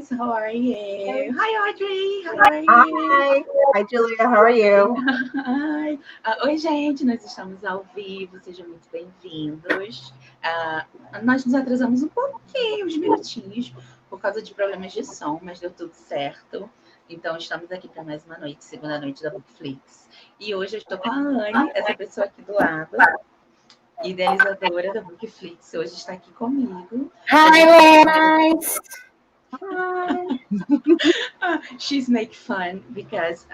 guys. How are you? Hi, Audrey. How are you? Hi. Hi, Julia. How are you? Hi. Oi, gente. Nós estamos ao vivo. Sejam muito bem-vindos. Nós nos atrasamos um pouquinho, uns minutinhos, por causa de problemas de som, mas deu tudo certo. Então, estamos aqui para mais uma noite, segunda noite da Bookflix. E hoje eu estou com a Anne, essa pessoa aqui do lado, idealizadora da Bookflix. Hoje está aqui comigo. Hi, guys. Hi. She's make fun because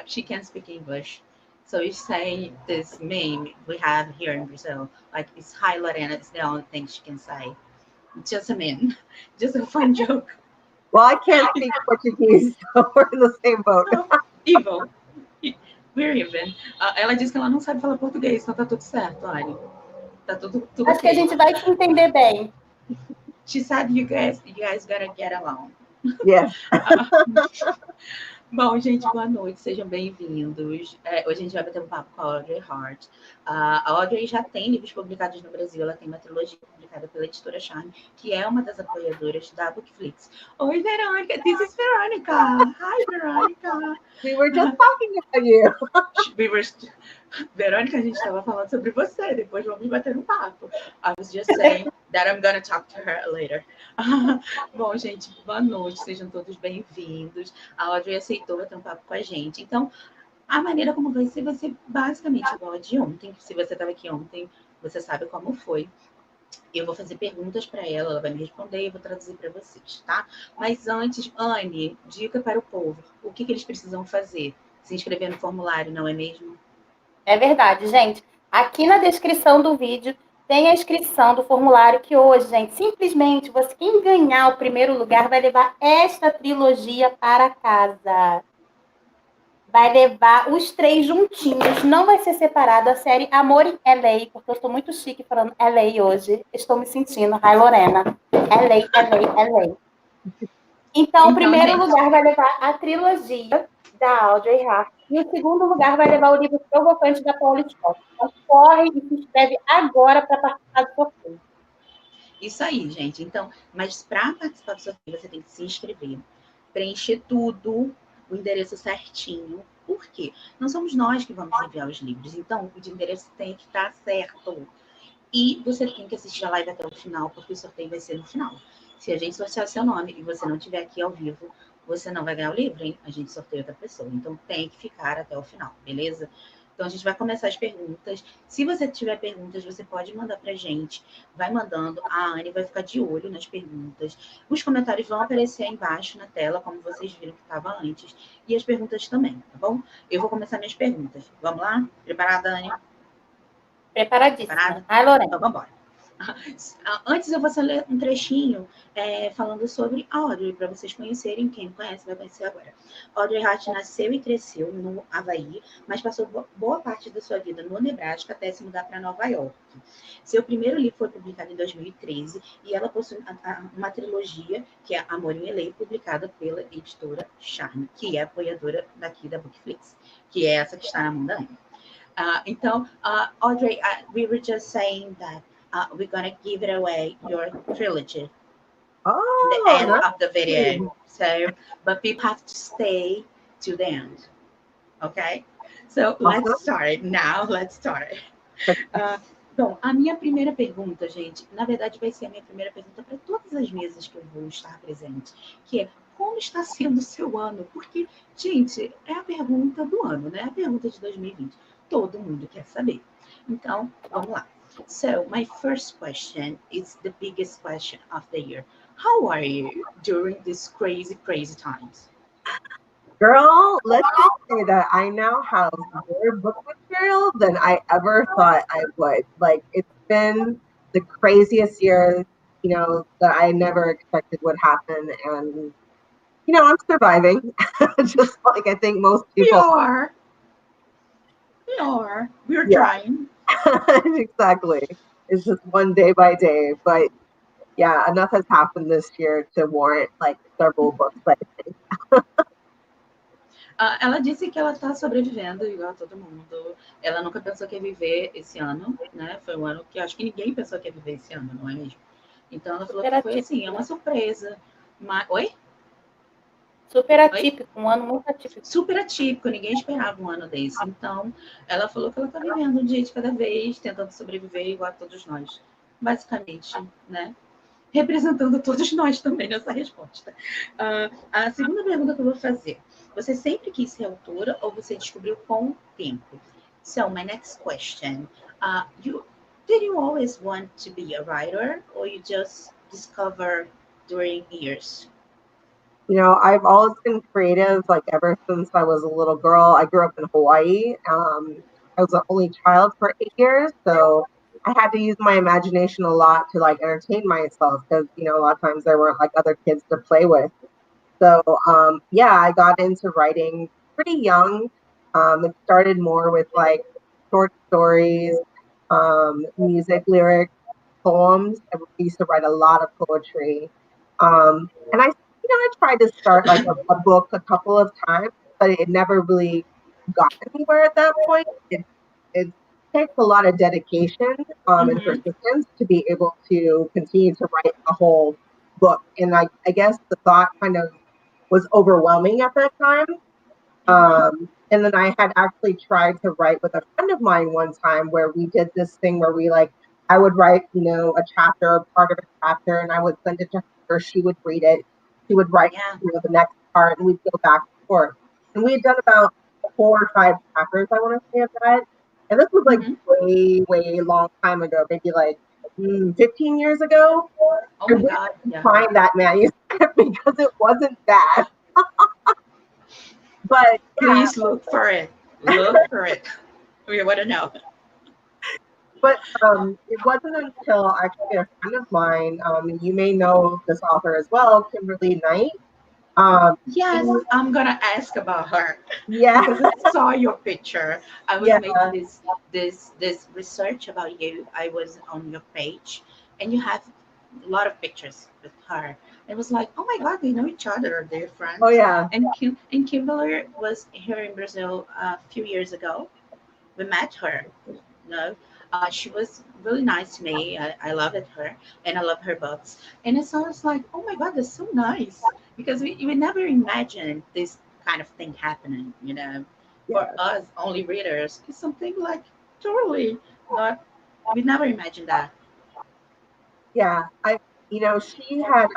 she can speak English. So you say this meme we have here in Brazil, like it's hi Lorena, it's the only thing she can say. Just a meme, just a fun joke. Well, I can't speak Portuguese, so we're in the same boat. Evil. We're even. Ela disse que ela não sabe falar português, então tá tudo certo, Anne. Tá tudo Acho que a gente vai te entender bem. She said you guys gotta get along. Yes. Bom, gente, boa noite, sejam bem-vindos. Hoje a gente vai bater um papo com a Audrey Harte. A Audrey já tem livros publicados no Brasil, ela tem uma trilogia publicada pela Editora Charme, que é uma das apoiadoras da Bookflix. Oi, Verônica, this is Veronica. Hi, Veronica. We were just talking about you. Verônica, a gente estava falando sobre você, depois vamos bater um papo. I was just saying that I'm gonna talk to her later. Bom, gente, boa noite, sejam todos bem-vindos. A Audrey aceitou bater um papo com a gente. Então, a maneira como vai ser basicamente igual a de ontem. Se você estava aqui ontem, você sabe como foi. Eu vou fazer perguntas para ela, ela vai me responder e eu vou traduzir para vocês, tá? Mas antes, Anne, dica para o povo. O que eles precisam fazer? Se inscrever no formulário, não é mesmo? É verdade, gente. Aqui na descrição do vídeo tem a inscrição do formulário que hoje, gente, simplesmente quem ganhar o primeiro lugar vai levar esta trilogia para casa. Vai levar os 3 juntinhos, não vai ser separado a série Amor em LA, porque eu estou muito chique falando LA hoje. Estou me sentindo, hi Lorena, LA. Então, o primeiro lugar vai levar a trilogia da Audrey Harte e o segundo lugar vai levar o livro Provocante da Paula Scott. Então, corre e se inscreve agora para participar do sorteio. Isso aí, gente. Então, mas para participar do sorteio, você tem que se inscrever, preencher tudo, o endereço certinho. Por quê? Não somos nós que vamos enviar os livros, então o endereço tem que estar certo. E você tem que assistir a live até o final, porque o sorteio vai ser no final. Se a gente sortear seu nome e você não estiver aqui ao vivo, você não vai ganhar o livro, hein? A gente sorteia outra pessoa. Então tem que ficar até o final, beleza? Então a gente vai começar as perguntas. Se você tiver perguntas, você pode mandar pra gente. Vai mandando. A Anne vai ficar de olho nas perguntas. Os comentários vão aparecer aí embaixo na tela, como vocês viram que estava antes. E as perguntas também, tá bom? Eu vou começar minhas perguntas. Vamos lá? Preparada, Anne? Preparadíssima. Preparada? Ai, Lorena. Então, vamos embora. Antes eu vou só ler um trechinho falando sobre Audrey, para vocês conhecerem. Quem não conhece vai conhecer agora. Audrey Harte nasceu e cresceu no Havaí, mas passou boa parte da sua vida no Nebraska até se mudar para Nova York. Seu primeiro livro foi publicado em 2013 e ela possui uma trilogia, que é Amor em LA, publicada pela Editora Charme, que é apoiadora daqui da Bookflix, que é essa que está na mão da Anne. Então, Audrey, we were just saying that we're going to give it away, your trilogy, the end of the video. So, but people have to stay to the end. Okay? So, let's start now. Let's start. Bom, a minha primeira pergunta, gente, na verdade vai ser a minha primeira pergunta para todas as mesas que eu vou estar presente, que é: como está sendo o seu ano? Porque, gente, é a pergunta do ano, né? A pergunta de 2020. Todo mundo quer saber. Então, vamos lá. So, my first question is the biggest question of the year. How are you during these crazy, crazy times? Girl, let's just say that I now have more book material than I ever thought I would. Like, it's been the craziest year, that I never expected would happen. And, I'm surviving, just like I think most people are. We are. We're trying. Exactly. It's just one day by day. But yeah, enough has happened this year to warrant like several books, I think. Ela disse que ela está sobrevivendo igual a todo mundo. Ela nunca pensou que ia viver esse ano, né? Foi um ano que acho que ninguém pensou que ia viver esse ano, não é mesmo? Então ela falou que foi assim, é uma surpresa. Oi? Super atípico, um ano muito atípico. Super atípico, ninguém esperava um ano desse. Então, ela falou que ela está vivendo um dia de cada vez, tentando sobreviver igual a todos nós. Basicamente, né? Representando todos nós também nessa resposta. A segunda pergunta que eu vou fazer. Você sempre quis ser autora ou você descobriu com o tempo? So, my next question. Did you always want to be a writer or you just discover during years? You know, I've always been creative, like ever since I was a little girl. I grew up in Hawaii. I was the only child for 8 years, so I had to use my imagination a lot to like entertain myself because, you know, a lot of times there weren't like other kids to play with. So, yeah, I got into writing pretty young. It started more with like short stories, music, lyrics, poems. I used to write a lot of poetry. And I tried to start like a book a couple of times, but it never really got anywhere at that point. It takes a lot of dedication and persistence to be able to continue to write a whole book. And I guess the thought kind of was overwhelming at that time. And then I had actually tried to write with a friend of mine one time where we did this thing where we like, I would write, you know, a chapter or part of a chapter and I would send it to her. She would read it. She would write, you know, the next part and we'd go back and forth. And we had done about 4 or 5 chapters, I want to say, of that. And this was like way, way long time ago, maybe like 15 years ago. Oh my God. Yeah. Find that manuscript because it wasn't bad. But please look for it. Look for it. We want to know. But it wasn't until actually a friend of mine, you may know this author as well, Kimberly Knight. Yes, I'm gonna ask about her. Yeah, because I saw your picture. I was making this research about you. I was on your page, and you have a lot of pictures with her. It was like, oh my God, they know each other. They're friends. Oh yeah. And Kimberly was here in Brazil a few years ago. We met her. You know, she was really nice to me. I loved her, and I love her books. And it's always like, oh my God, that's so nice because we never imagined this kind of thing happening. You know, for us only readers, it's something like totally not. We never imagined that. Yeah, you know, she had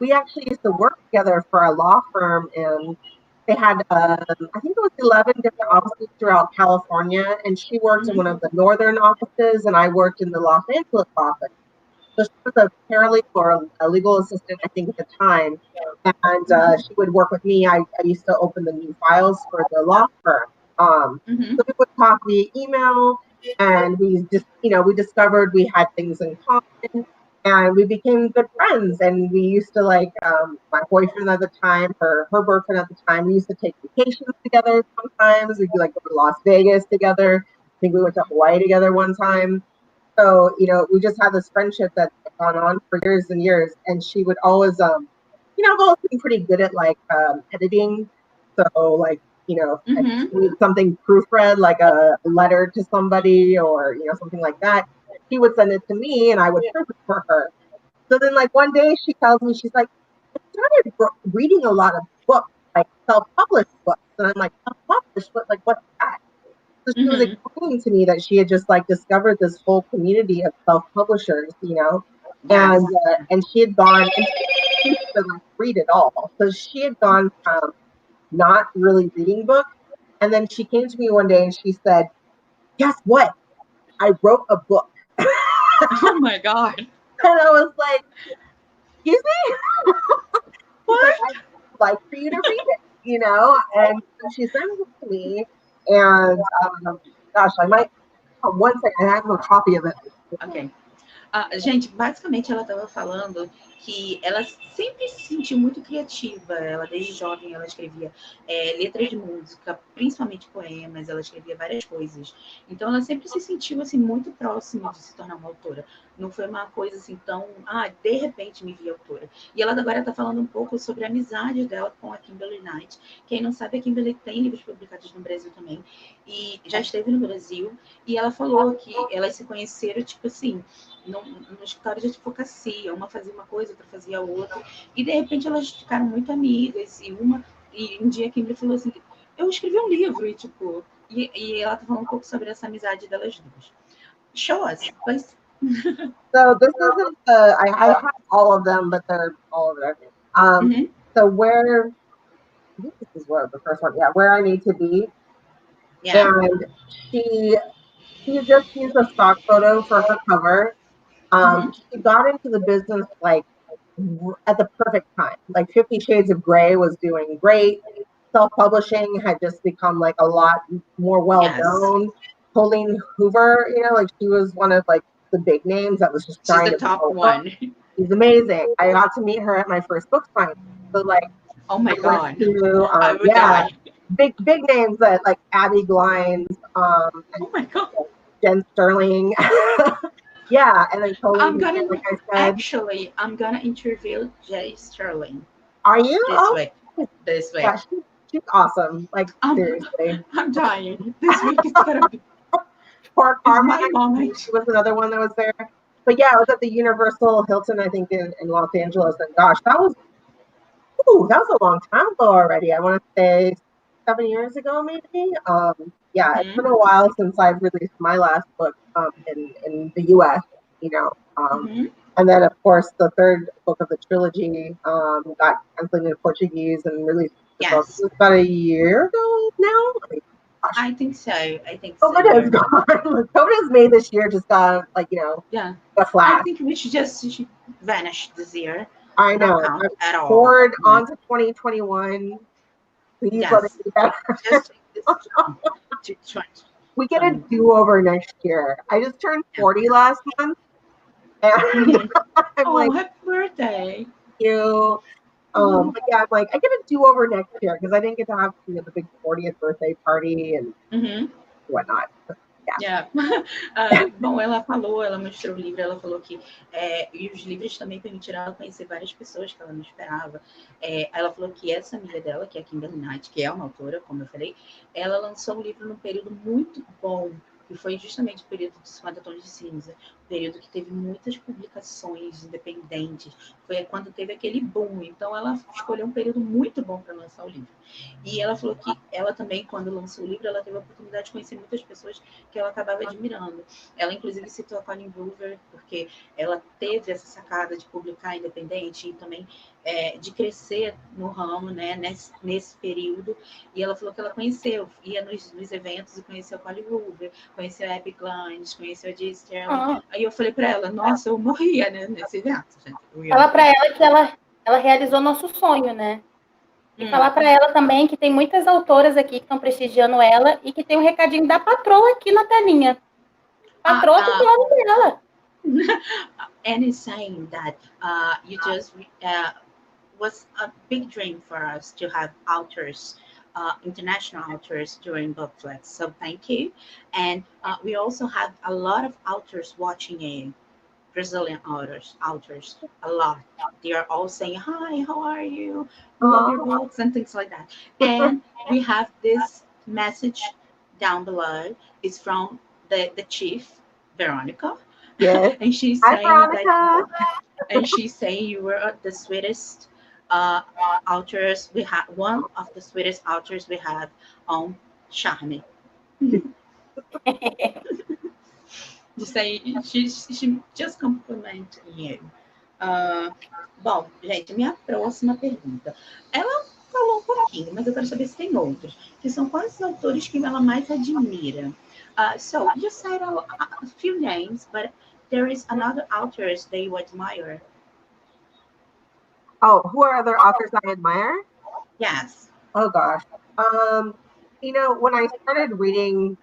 we actually used to work together for a law firm, and they had I think it was 11 different offices throughout California, and she worked in one of the northern offices, and I worked in the Los Angeles office. So she was a paralegal or a legal assistant, I think, at the time, and she would work with me. I used to open the new files for the law firm. So we would talk via email, and we just, you know, we discovered we had things in common. And we became good friends, and we used to like my boyfriend at the time, her boyfriend at the time. We used to take vacations together. Sometimes we'd like go to Las Vegas together. I think we went to Hawaii together one time. So you know, we just had this friendship that's gone on for years and years. And she would always, you know, I've always been pretty good at like editing. So like, you know, if I need something proofread, like a letter to somebody or you know something like that. She would send it to me and I would proof it for her. So then like one day she tells me, she's like, I started reading a lot of books, like self-published books. And I'm like, self-published? But what's that? So she was explaining to me that she had just like discovered this whole community of self-publishers, you know, and she had gone and she used to like read it all. So she had gone from not really reading books. And then she came to me one day and she said, guess what? I wrote a book. Oh my God. And I was like, excuse me? What? Like, I'd like for you to read it, you know? And she sent it to me. And gosh, I might, one second, I have a copy of it. Okay. Gente, basicamente ela estava falando que ela sempre se sentiu muito criativa. Ela, desde jovem, ela escrevia letras de música, principalmente poemas, ela escrevia várias coisas. Então, ela sempre se sentiu assim, muito próxima de se tornar uma autora. Não foi uma coisa assim tão, de repente me vi autora. E ela agora está falando um pouco sobre a amizade dela com a Kimberly Knight. Quem não sabe, a Kimberly tem livros publicados no Brasil também. E já esteve no Brasil. E ela falou que elas se conheceram, tipo assim, no escritório de advocacia. Uma fazia uma coisa, outra fazia outra. E, de repente, elas ficaram muito amigas. E um dia a Kimberly falou assim, eu escrevi um livro. E, tipo, e ela tá falando um pouco sobre essa amizade delas duas. Show us, please. So this isn't I have all of them, but they're all over there. So where, I think this is where the first one, yeah, Where I Need to Be. Yeah. And she just used a stock photo for her cover. She got into the business like at the perfect time. Like 50 Shades of Grey was doing great. Self-publishing had just become like a lot more well-known. Colleen Hoover, you know, like she was one of like the big names that was just trying to top one. She's amazing. I got to meet her at my first book signing. So like, oh my god, I would die. Big names that like Abby Glines, oh my god, Jen Sterling. Yeah, and then Colleen, like I said, I'm gonna interview Jay Sterling. Are you? This way. Yeah, she's awesome. Like seriously, I'm dying. This week is gonna be. Poor Carmen. My moment. She was another one that was there. But yeah, I was at the Universal Hilton, I think, in Los Angeles, and gosh, that was a long time ago already. I want to say 7 years ago, maybe. Yeah, it's been a while since I've released my last book in the U.S. You know, and then of course the third book of the trilogy got translated into Portuguese and released. Book. It was about a year ago now. I think so. COVID has gone. COVID has made this year just got like a flash. I think we should vanish this year. I know. At all. Forward on to 2021. Please let it be better. We get a do-over next year. I just turned 40 last month. And I'm like, happy birthday. Thank you. But yeah, I'm like, I get a do-over next year because I didn't get to have the big 40th birthday party and whatnot. Bom, ela mostrou o livro, ela falou que e os livros também permitiram ela conhecer várias pessoas que ela não esperava. Ela falou que essa amiga dela, que é a Kimberly Knight, que é uma autora, como eu falei, ela lançou um livro num período muito bom, que foi justamente o período de 50 Tons de Cinza, o período que teve muitas publicações independentes, foi quando teve aquele boom. Então, ela escolheu um período muito bom para lançar o livro. E ela falou que ela também, quando lançou o livro, ela teve a oportunidade de conhecer muitas pessoas que ela acabava admirando. Ela, inclusive, citou a Colleen Hoover, porque ela teve essa sacada de publicar independente e também de crescer no ramo, né, nesse período. E ela falou que ela ia nos eventos e conheceu a Colleen Hoover, conheceu a Abby Glines, conheceu a Jay Sterling. Aí eu falei para ela, nossa, eu morria, né, nesse evento. Gente. Fala para ela que ela realizou nosso sonho, né? E falar para ela também que tem muitas autoras aqui que estão prestigiando ela e que tem um recadinho da patroa aqui na telinha. Patroa tá falando dela. And is saying that you just was a big dream for us to have authors, international authors during Bookflix. So thank you. And we also have a lot of authors watching you. Brazilian authors, a lot. They are all saying, hi, how are you? Love your books and things like that. And we have this message down below. It's from the chief, Veronica. Yes. And she's saying she's saying you were the sweetest authors we have, one of the sweetest authors we have on Charme. She just complimented you. Bom, gente, minha próxima pergunta. Ela falou um pouquinho, mas eu quero saber se tem outros. Que são quais os autores que ela mais admira? So, you said a few names, but there is another authors that you admire. Oh, who are other authors I admire? Yes. Oh, gosh. When I started reading,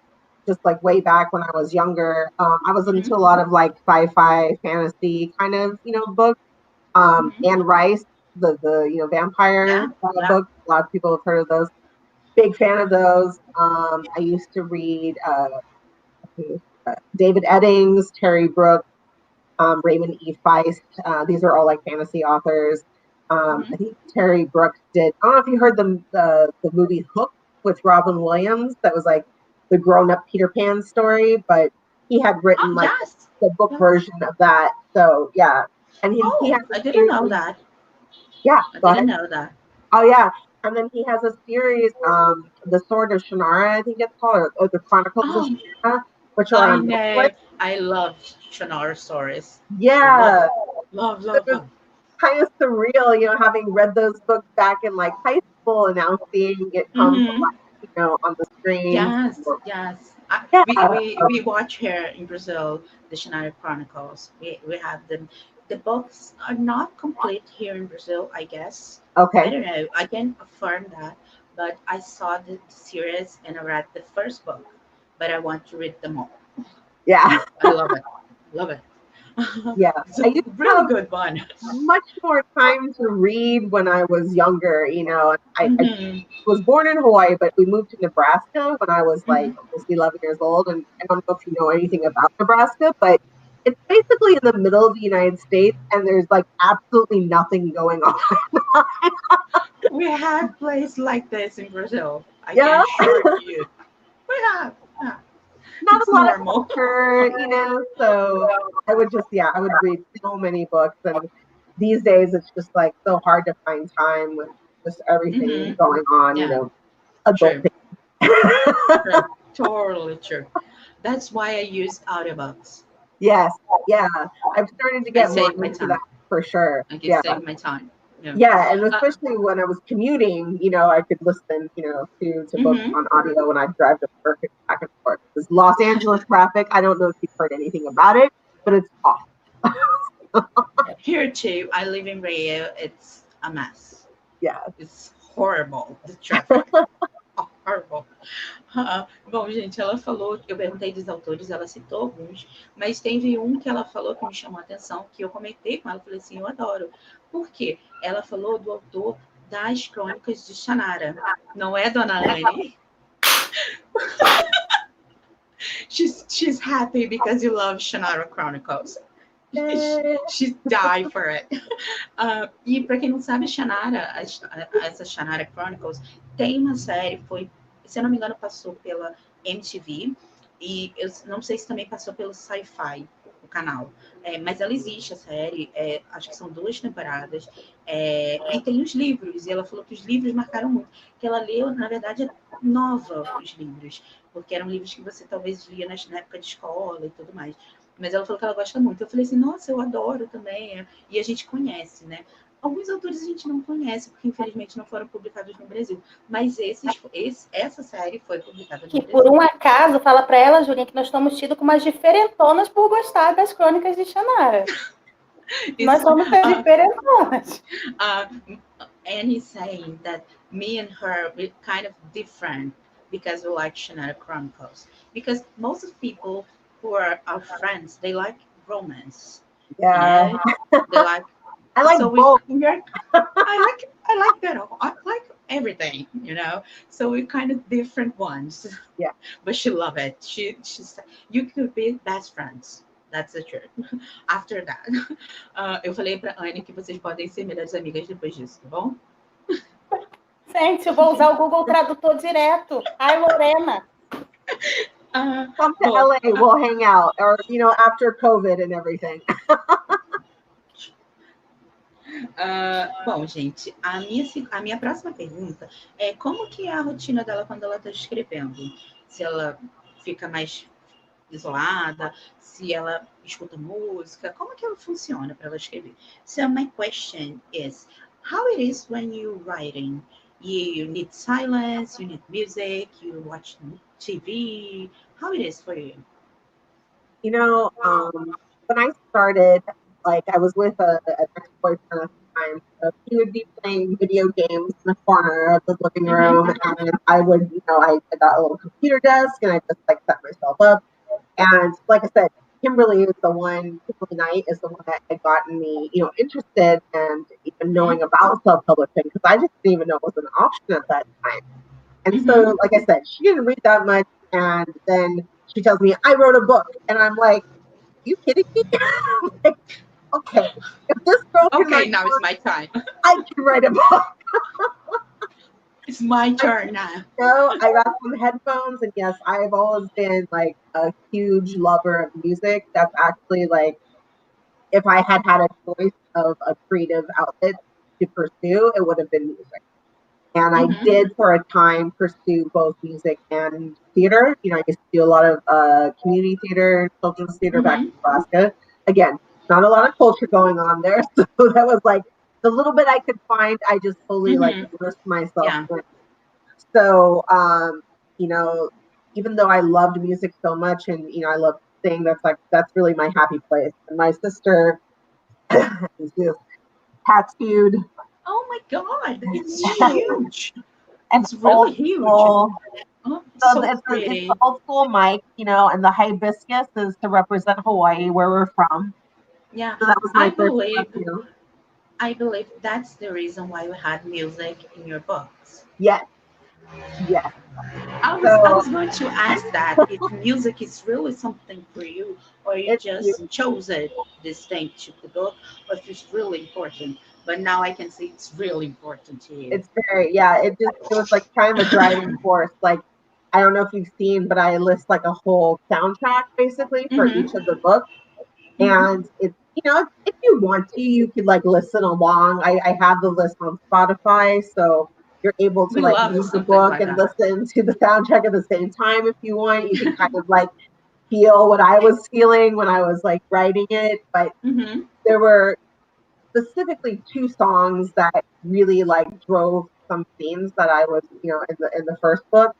just like way back when I was younger, I was into a lot of like sci-fi, fantasy kind of, books. Anne Rice, the vampire book. A lot of people have heard of those. Big fan of those. I used to read David Eddings, Terry Brooks, Raymond E. Feist. These are all like fantasy authors. I think Terry Brooks did. I don't know if you heard the movie Hook with Robin Williams. That was like the grown-up Peter Pan story, but he had written the book version of that. So yeah, and he has I a didn't series. know that. Yeah, I go didn't ahead. know that. Oh yeah, and then he has a series, The Sword of Shannara, I think it's called, or The Chronicles of Oh, Shannara, which are I on Bookflix. know. I love Shannara stories. Love Yeah, it. Love, it love, was love. kind of surreal, having read those books back in like high school and now seeing it come to Mm-hmm. life, on the screen. Yes, yes. Yeah, We watch here in Brazil the Shannara Chronicles. We have them. The books are not complete here in Brazil, I guess. I okay, don't know. I can affirm that, but I saw the series and I read the first book, but I want to read them all. yeah, I love it. Love it. yeah. It's a I used to really have good one. much more time to read when I was younger. And I Mm-hmm. was born in Hawaii, but we moved to Nebraska when I was like Mm-hmm. almost 11 years old. And I don't know if you know anything about Nebraska, but it's basically in the middle of the United States, and there's like absolutely nothing going on. We have places like this in Brazil. I can Yeah, assure you. We have. Yeah. not It's a lot of normal. culture. So I would read so many books. And these days, it's just like so hard to find time with just everything Mm-hmm. going on, Yeah, adult true, things. true, totally true. That's why I use audiobooks. Yes, yeah. I've started to I get more save my into that time. for sure. I can Yeah. save my time. Yeah. Yeah, and Uh, especially when I was commuting, I could listen, to books mm-hmm. on audio when I drive to work and back and forth. Because Los Angeles traffic, I don't know if you've heard anything about it, but it's awful. Here too, I live in Rio. It's a mess. Yeah. It's horrible. The traffic. Horrible. Bom, gente, ela falou, eu perguntei dos autores, ela citou alguns, mas teve um que ela falou que me chamou a atenção, que eu comentei com ela, falei assim, eu adoro. Por quê? Ela falou do autor das Crônicas de Shannara. Não é Dona Anne? She's happy because you love Shannara Chronicles. She died for it. E para quem não sabe, Shannara, essa Shannara Chronicles, tem uma série, se eu não me engano, passou pela MTV, e eu não sei se também passou pelo Sci-Fi, o canal. Mas ela existe, a série, acho que são 2 temporadas, e tem os livros, e ela falou que os livros marcaram muito, que ela leu, na verdade, é nova os livros, porque eram livros que você talvez lia na época de escola e tudo mais. Mas ela falou que ela gosta muito. Eu falei assim, nossa, eu adoro também. E a gente conhece, né? Alguns autores a gente não conhece, porque infelizmente não foram publicados no Brasil. Mas essa série foi publicada no Que Brasil. por um acaso, fala para ela, Julinha, que nós estamos tidos com umas diferentonas por gostar das crônicas de Shannara. Nós somos as diferentonas. Annie saying that me and her, we're kind of different because we like Shannara Chronicles. Because most of people who are our friends, they like romance. Yeah. They like. I like so both. I like that. I like everything. So we're kind of different ones. Yeah. But she love it. She's. You could be best friends. That's the truth. After that, eu falei para Anne que vocês podem ser melhores amigas depois disso, tá bom? Gente, eu vou usar o Google Tradutor direto. Ai, Lorena. Come to LA, we'll hang out, or after COVID and everything. Bom, gente, a minha próxima pergunta é como que é a rotina dela quando ela está escrevendo? Se ela fica mais isolada, se ela escuta música, como que ela funciona para ela escrever? So my question is, how it is when you're writing? You need silence, you need music, you watch TV. How it is for you? When I started, like I was with an ex-boyfriend at the time, so he would be playing video games in the corner of the living room, and I would, I got a little computer desk, and I just like set myself up. And like I said, Kimberly Knight is the one that had gotten me, interested and even knowing about self-publishing, because I just didn't even know it was an option at that time. And so, like I said, she didn't read that much, and then she tells me, I wrote a book, and I'm like, you kidding me? Like, okay, if this girl can write now a book, it's my time. I can write a book. It's my turn now. So I got some headphones, and yes, I've always been like a huge lover of music. That's actually like, if I had had a choice of a creative outlet to pursue, it would have been music. And I did for a time pursue both music and theater. You know, I used to do a lot of community theater, children's theater back in Nebraska. Again, not a lot of culture going on there. So that was like the little bit I could find, I just totally like immersed myself in. So, you know, even though I loved music so much and, you know, I love to sing, that's really my happy place. And my sister is just tattooed. Oh my God, it's huge. And it's really huge. Oh, so it's pretty. the old school mic, you know, and the hibiscus is to represent Hawaii, where we're from. Yeah, so that was my first tattoo. I believe that's the reason why you had music in your books. Yes. Yes. I was going to ask that if music is really something for you, or you just chose it distinct to the book, or if it's really important. But now I can see it's really important to you. It's very, yeah, it was like kind of a driving force. Like, I don't know if you've seen, but I list like a whole soundtrack basically for each of the books. And it's, you know, if you want to, you could like listen along. I have the list on Spotify, so you're able to like read the book and listen to the soundtrack at the same time if you want. You can kind of like feel what I was feeling when I was like writing it. But there were specifically two songs that really like drove some themes that I was, you know, in the first book.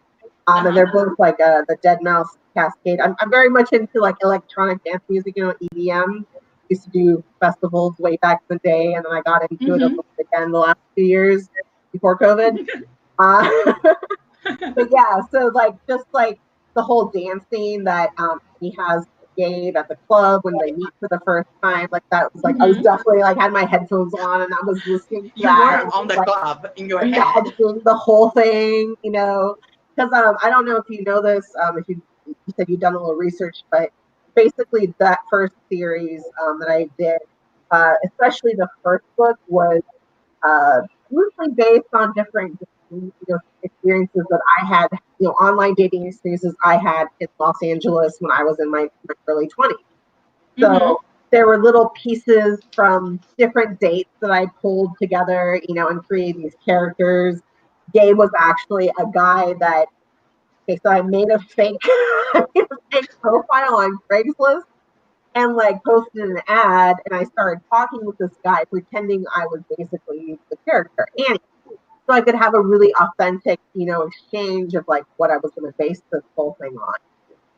And they're both like the Dead Mouse Cascade. I'm very much into like electronic dance music, you know, EDM. Used to do festivals way back in the day, and then I got into it a little bit again the last 2 years before COVID. But yeah, so like just like the whole dancing that he has Gabe at the club when they meet for the first time, like that was like I was definitely like had my headphones on and I was listening to you that. were on the like, club in your head. The whole thing, you know. Because I don't know if you know this, if you said you've done a little research, but basically that first series that I did, especially the first book, was loosely based on different, you know, experiences that I had, you know, online dating experiences I had in Los Angeles when I was in my early 20s. So there were little pieces from different dates that I pulled together, you know, and created these characters. Gabe was actually a guy that, okay, so I made a fake profile on Craigslist and like posted an ad, and I started talking with this guy, pretending I was basically the character, and so I could have a really authentic, you know, exchange of like what I was going to base this whole thing on.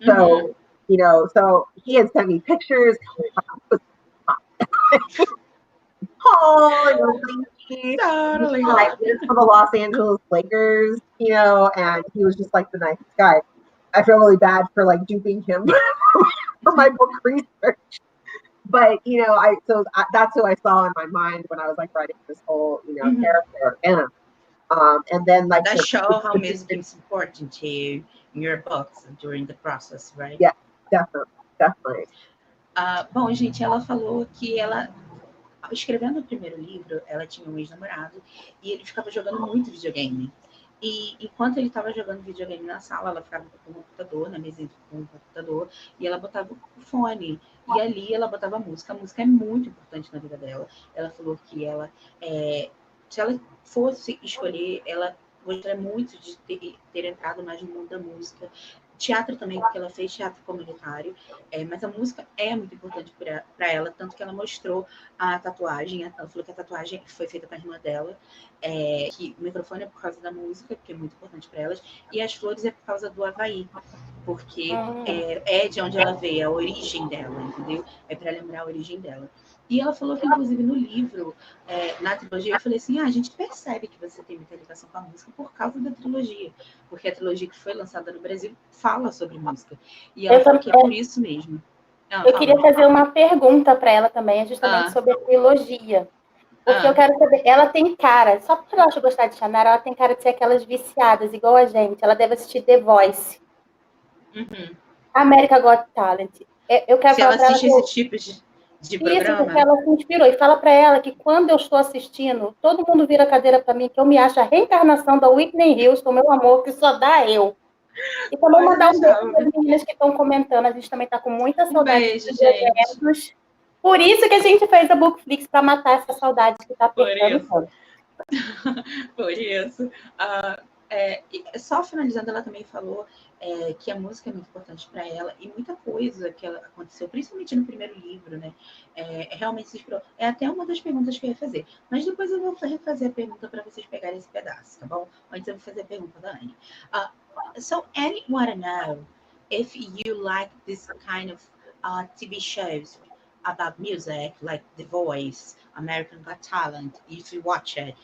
So, you know, so he had sent me pictures. Totally. Like for the Los Angeles Lakers, you know, and he was just like the nicest guy. I feel really bad for like duping him for my book research, but you know, that's who I saw in my mind when I was like writing this whole, you know, character. And then like that show how music is important to you in your books during the process, right? Yeah, definitely. Bom, gente, ela falou que ela escrevendo o primeiro livro, ela tinha um ex-namorado e ele ficava jogando muito videogame. E enquanto ele estava jogando videogame na sala, ela ficava com o computador, na mesinha com o computador, e ela botava o fone. E ali ela botava música. A música é muito importante na vida dela. Ela falou que ela, se ela fosse escolher, ela gostaria muito de ter entrado mais no mundo da música. Teatro também, porque ela fez teatro comunitário, mas a música é muito importante para ela, tanto que ela mostrou a tatuagem. Ela falou que a tatuagem foi feita com a irmã dela, que o microfone é por causa da música, que é muito importante para elas, e as flores é por causa do Havaí, porque é de onde ela veio, a origem dela, entendeu? É para lembrar a origem dela. E ela falou que, inclusive, no livro, na trilogia, eu falei assim, a gente percebe que você tem muita ligação com a música por causa da trilogia, porque a trilogia que foi lançada no Brasil fala sobre música. E ela falou que é por isso mesmo. Eu queria fazer uma pergunta para ela também, justamente sobre a trilogia. Porque eu quero saber, ela tem cara, só porque eu acho gostar de Chanel, ela tem cara de ser aquelas viciadas, igual a gente. Ela deve assistir The Voice. America Got Talent. Eu quero se ela assiste esse tipo de... De Isso, programa? porque ela se inspirou. E fala para ela que quando eu estou assistindo, todo mundo vira a cadeira para mim, que eu me acho a reencarnação da Whitney Houston, meu amor, que só dá eu. E também Olha, mandar um beijo deixa para as meninas que estão comentando. A gente também está com muita um saudade beijo, dos gente. eventos. Por isso que a gente fez a Bookflix, para matar essa saudade que está Por apertando isso. tanto. Por isso. Só finalizando, ela também falou que a música é muito importante para ela e muita coisa que aconteceu, principalmente no primeiro livro, né? Realmente se inspirou. É até uma das perguntas que eu ia fazer. Mas depois eu vou refazer a pergunta para vocês pegarem esse pedaço, tá bom? Antes eu vou fazer a pergunta da Anne. So, Annie want to know if you like this kind of TV shows about music, like The Voice, American Got Talent, if you watch it.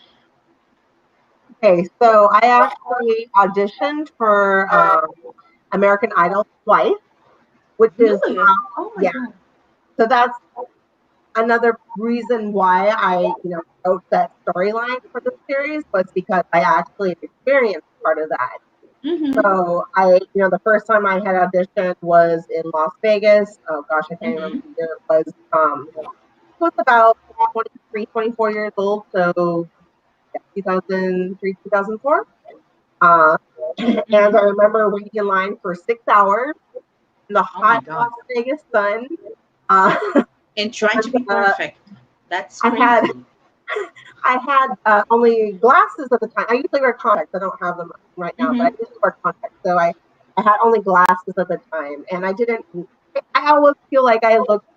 Okay, so I actually auditioned for American Idol twice, which is oh my God. So that's another reason why I wrote that storyline for the series, was because I actually experienced part of that. Mm-hmm. So the first time I had auditioned was in Las Vegas. Oh gosh, I can't remember the year it was. I was about 23, 24 years old, so 2003, 2004. And I remember waiting in line for 6 hours in the hot Las Vegas sun. And trying to be perfect. That's crazy. I had only glasses at the time. I usually wear contacts. I don't have them right now, but I used to wear contacts. So I had only glasses at the time. And I always feel like I looked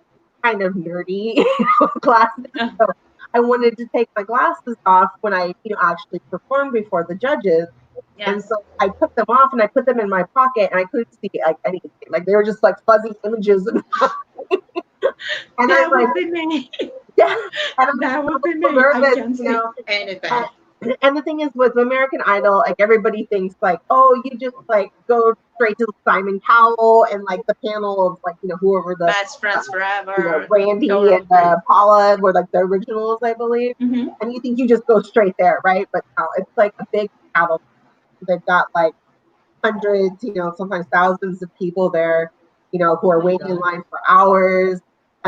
kind of nerdy with glasses. So I wanted to take my glasses off when I actually performed before the judges. Yes. And so I took them off and I put them in my pocket, and I couldn't see like anything. Like they were just like fuzzy images. And that would be me. Yeah, and that would be me. Nervous, I can't see anything. And the thing is, with American Idol, like everybody thinks like, oh, you just like go straight to Simon Cowell and like the panel of like whoever the Best Friends Forever, Randy and Paula were like the originals, I believe. And you think you just go straight there, right? But no, it's like a big battle. They've got like hundreds, sometimes thousands of people there, who are waiting in line for hours.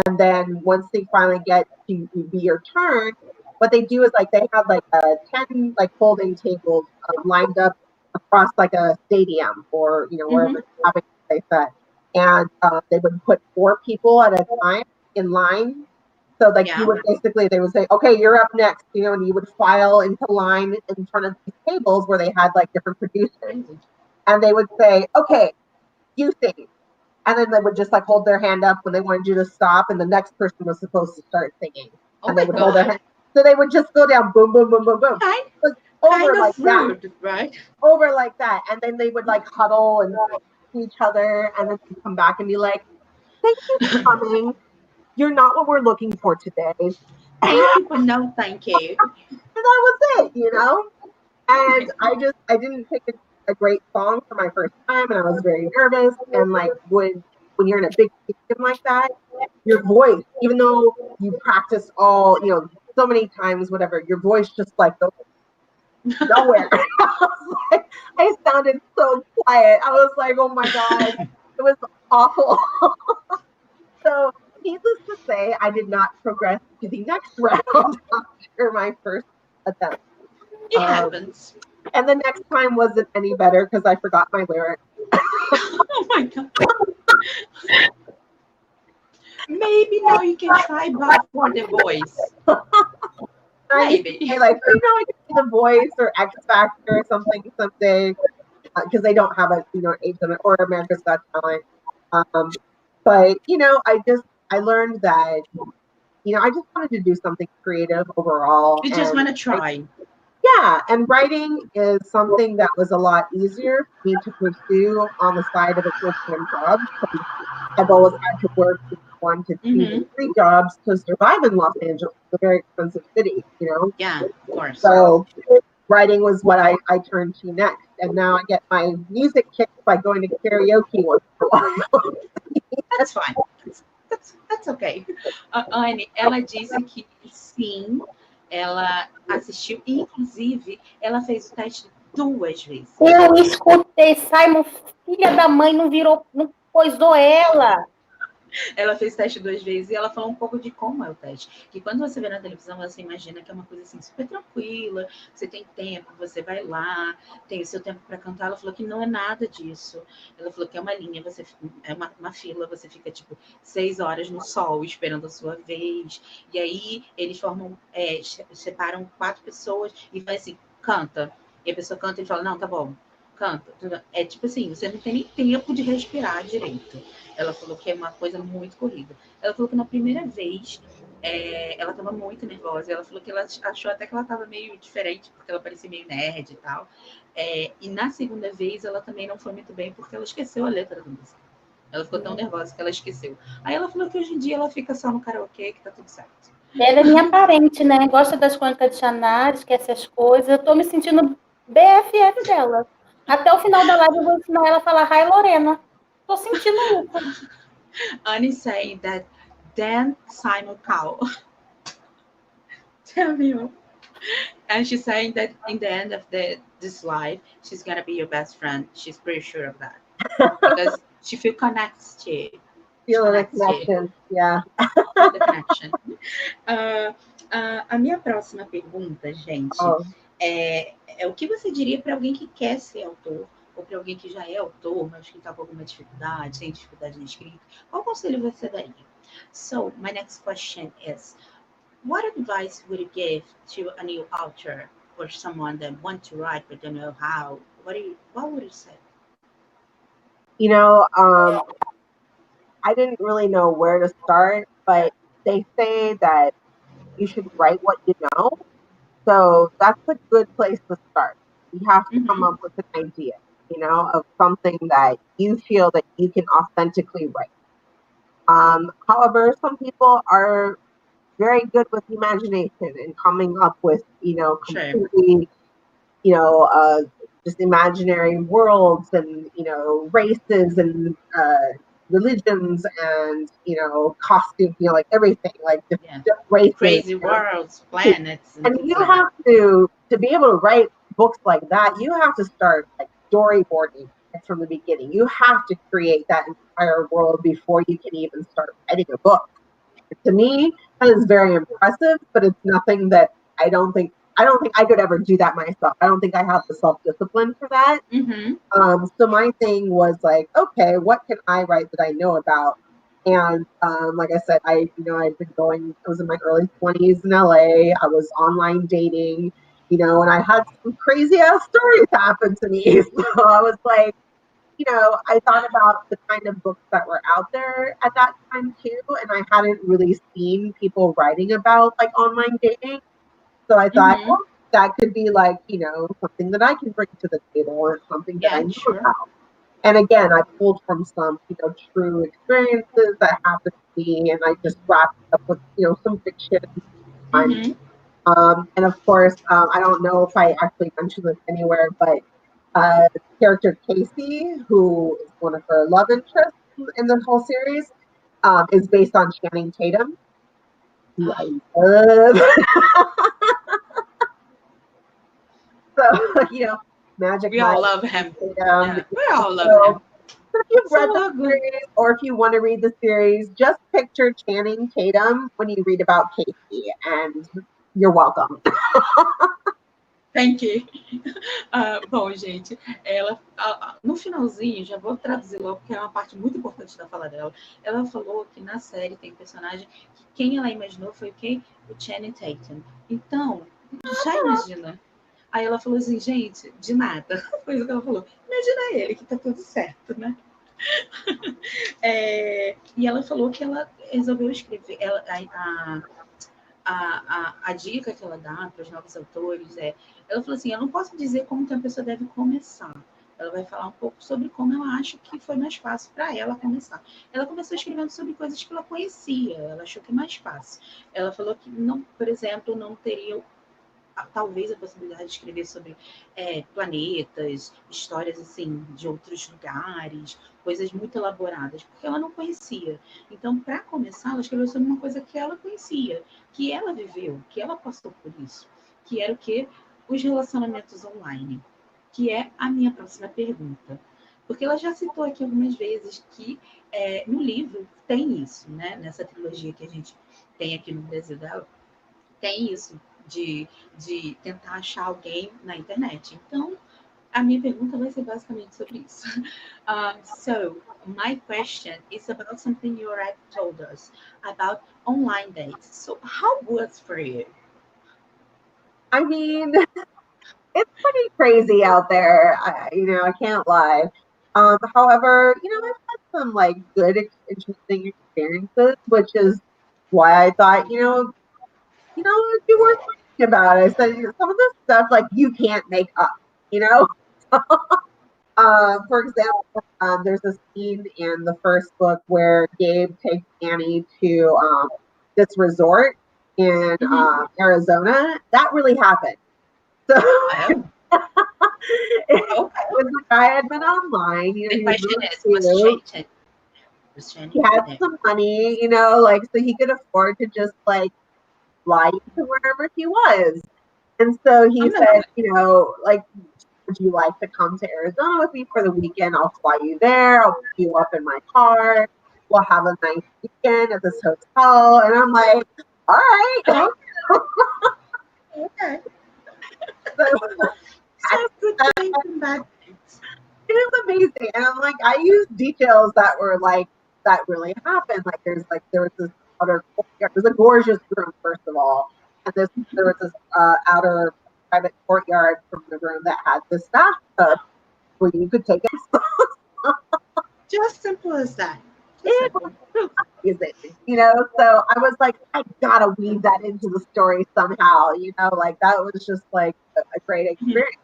And then once they finally get to be your turn, what they do is like they have like 10 like folding tables lined up across like a stadium or wherever they're having a place at, and they would put 4 people at a time in line. So like you would basically, they would say, okay, you're up next, and you would file into line in front of these tables where they had like different producers, and they would say, okay, you sing. And then they would just like hold their hand up when they wanted you to stop, and the next person was supposed to start singing. And they would hold their hand. So they would just go down, boom, boom, boom, boom, boom. Over like that, right? Over like that, and then they would like huddle and see each other, and then they'd come back and be like, "Thank you for coming. You're not what we're looking for today." Thank you, but no, thank you. And that was it, And I didn't pick a great song for my first time, and I was very nervous. And like when you're in a big stadium like that, your voice, even though you practice all, so many times, whatever, your voice just like goes nowhere. I sounded so quiet. I was like, oh my God, it was awful. So needless to say, I did not progress to the next round after my first attempt. It happens. And the next time wasn't any better because I forgot my lyrics. Oh my God. Maybe now you can try Bate for The Voice. Maybe. I can see The Voice or X Factor or something someday, because they don't have an age limit, or America's Got Talent. But I learned that I just wanted to do something creative overall. You just want to try. Yeah, and writing is something that was a lot easier for me to pursue on the side of a full-time job. I've always had to work 1 to 2 to 3 jobs to survive in Los Angeles, a very expensive city, Yeah, of course. So writing was what I turned to next. And now I get my music kicked by going to karaoke once in a while. That's fine. That's okay. Anne, ela disse que sim, ela assistiu, inclusive, ela fez o teste 2 vezes. Eu escutei, Simon, filha da mãe, não coisou ela. Ela fez teste 2 vezes e ela falou um pouco de como é o teste. Que quando você vê na televisão, você imagina que é uma coisa assim super tranquila, você tem tempo, você vai lá, tem o seu tempo para cantar. Ela falou que não é nada disso. Ela falou que é uma linha, você é uma fila, você fica tipo 6 horas no sol esperando a sua vez. E aí eles formam, separam 4 pessoas e faz assim, canta. E a pessoa canta e fala, não, tá bom, canta. É tipo assim, você não tem nem tempo de respirar direito. Ela falou que é uma coisa muito corrida. Ela falou que na primeira vez ela estava muito nervosa. Ela falou que ela achou até que ela estava meio diferente, porque ela parecia meio nerd e tal. E na segunda vez ela também não foi muito bem, porque ela esqueceu a letra da música. Ela ficou tão nervosa que ela esqueceu. Aí ela falou que hoje em dia ela fica só no karaokê, que tá tudo certo. Ela é minha parente, né? Gosta das crônicas de Xanadu, esquece as coisas. Eu tô me sentindo BFF dela. Até o final da live eu vou ensinar ela a falar Hi, Lorena. Tô sentindo isso. Annie saying that Dan Simon Cowell. Tell me. And she's saying that in the end of this life, she's gonna be your best friend. She's pretty sure of that. Because she feels connects to you. Feel the connection, yeah. The connection. A minha próxima pergunta, gente, é o que você diria para alguém que quer ser autor, ou para alguém que já é autor, mas que está com alguma dificuldade, tem dificuldade na escrita? Qual conselho você daria? So, my next question is, what advice would you give to a new author or someone that wants to write but don't know how? What would you say? You know, I didn't really know where to start, but they say that you should write what you know. So that's a good place to start. You have to come up with an idea, of something that you feel that you can authentically write. However, some people are very good with imagination and coming up with, completely, just imaginary worlds and, races and religions and, costumes, like everything, like just races. Crazy worlds, planets. And you have to be able to write books like that, you have to start like storyboarding from the beginning. You have to create that entire world before you can even start writing a book. To me, that is very impressive, but it's nothing that I don't think I could ever do that myself. I don't think I have the self-discipline for that. So my thing was like, okay, what can I write that I know about? And like I said, I've been going, I was in my early 20s in LA. I was online dating, and I had some crazy ass stories happen to me. So I was like, I thought about the kind of books that were out there at that time too. And I hadn't really seen people writing about like online dating. So I thought, well, that could be like, something that I can bring to the table or something that I know about. And again, I pulled from some, true experiences that happened to me, and I just wrapped it up with, some fiction. And of course, I don't know if I actually mentioned this anywhere, but the character Casey, who is one of her love interests in the whole series, is based on Channing Tatum. Who I love. So, magic. We all love him. We all love him. So if you've read the series, or if you want to read the series, just picture Channing Tatum when you read about Casey, and you're welcome. Thank you. Bom, gente, ela no finalzinho, já vou traduzir logo, porque é uma parte muito importante da fala dela. Ela falou que na série tem personagem que quem ela imaginou foi quem? O Channing Tatum. Então, já imagina. Aí ela falou assim, gente, de nada. Foi isso que ela falou. Imagina ele, que tá tudo certo, né? E ela falou que ela resolveu escrever. A dica que ela dá para os novos autores ela falou assim, eu não posso dizer como que a pessoa deve começar. Ela vai falar um pouco sobre como ela acha que foi mais fácil para ela começar. Ela começou escrevendo sobre coisas que ela conhecia, ela achou que é mais fácil. Ela falou que, não, por exemplo, não teria talvez a possibilidade de escrever sobre planetas, histórias assim de outros lugares, coisas muito elaboradas, porque ela não conhecia. Então, para começar, ela escreveu sobre uma coisa que ela conhecia, que ela viveu, que ela passou por isso, que era o quê? Os relacionamentos online, que é a minha próxima pergunta. Porque ela já citou aqui algumas vezes que No livro tem isso, né? Nessa trilogia que a gente tem aqui no Brasil dela, tem isso de tentar achar alguém na internet. Então, a minha pergunta vai ser basicamente sobre isso. So, my question is about something you already told us about online dates. So, how was for you? I mean, it's pretty crazy out there. I can't lie. However, I've had some like good, interesting experiences, which is why I thought, it'd be worth thinking about. I said some of this stuff like you can't make up, you know. For example, there's a scene in the first book where Gabe takes Annie to this resort in Arizona. That really happened. So when the guy had been online, the question is, was Shannon he had some money, so he could afford to just like fly to wherever he was. And so he said, would you like to come to Arizona with me for the weekend? I'll fly you there. I'll pick you up in my car. We'll have a nice weekend at this hotel. And I'm like, all right. Okay. It is amazing. And I'm like, I use details that were like, that really happened. Like there was this outer courtyard. It was a gorgeous room, first of all. And there was this outer private courtyard from the room that had this bathtub where you could take it. Just simple as that. Amazing, so I was like, I gotta weave that into the story somehow, like that was just like a great experience,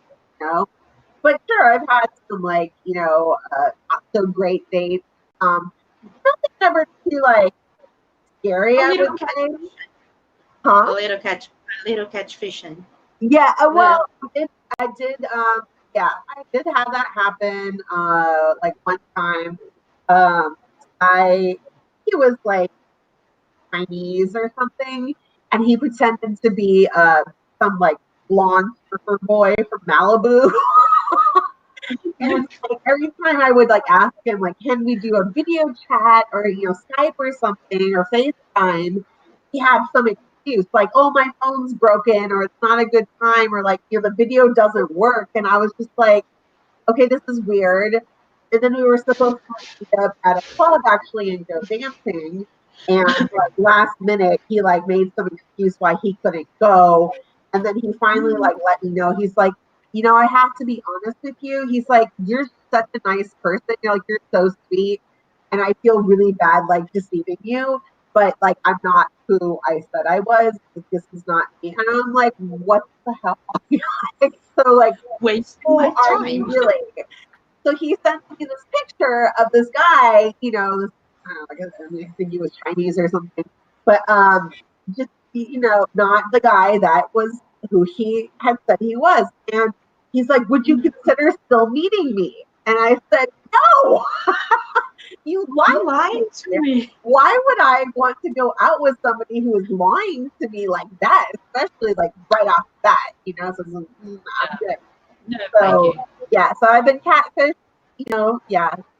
But sure, I've had some like, not so great dates. Nothing ever too like scary. A little catch fishing. Yeah, well, I did have that happen. Like one time, he was like Chinese or something, and he pretended to be some like blonde surfer boy from Malibu. And like every time I would like ask him, like, can we do a video chat or Skype or something or FaceTime, he had some excuse like, oh, my phone's broken or it's not a good time or like the video doesn't work. And I was just like, okay, this is weird. And then we were supposed to meet up at a club actually and go dancing. And like last minute, he like made some excuse why he couldn't go. And then he finally like let me know. He's like, I have to be honest with you. He's like, you're such a nice person. You're so sweet. And I feel really bad like deceiving you. But like, I'm not who I said I was. This is not me. And I'm like, what the hell? So like, waste my time. Really? So he sent me this picture of this guy, this, I don't know, I think he was Chinese or something, but just not the guy that was who he had said he was. And he's like, would you consider still meeting me? And I said, no. You lied to me. Why would I want to go out with somebody who is lying to me like that, especially like right off the bat, so I'm good. No, so yeah, so I've been catfished,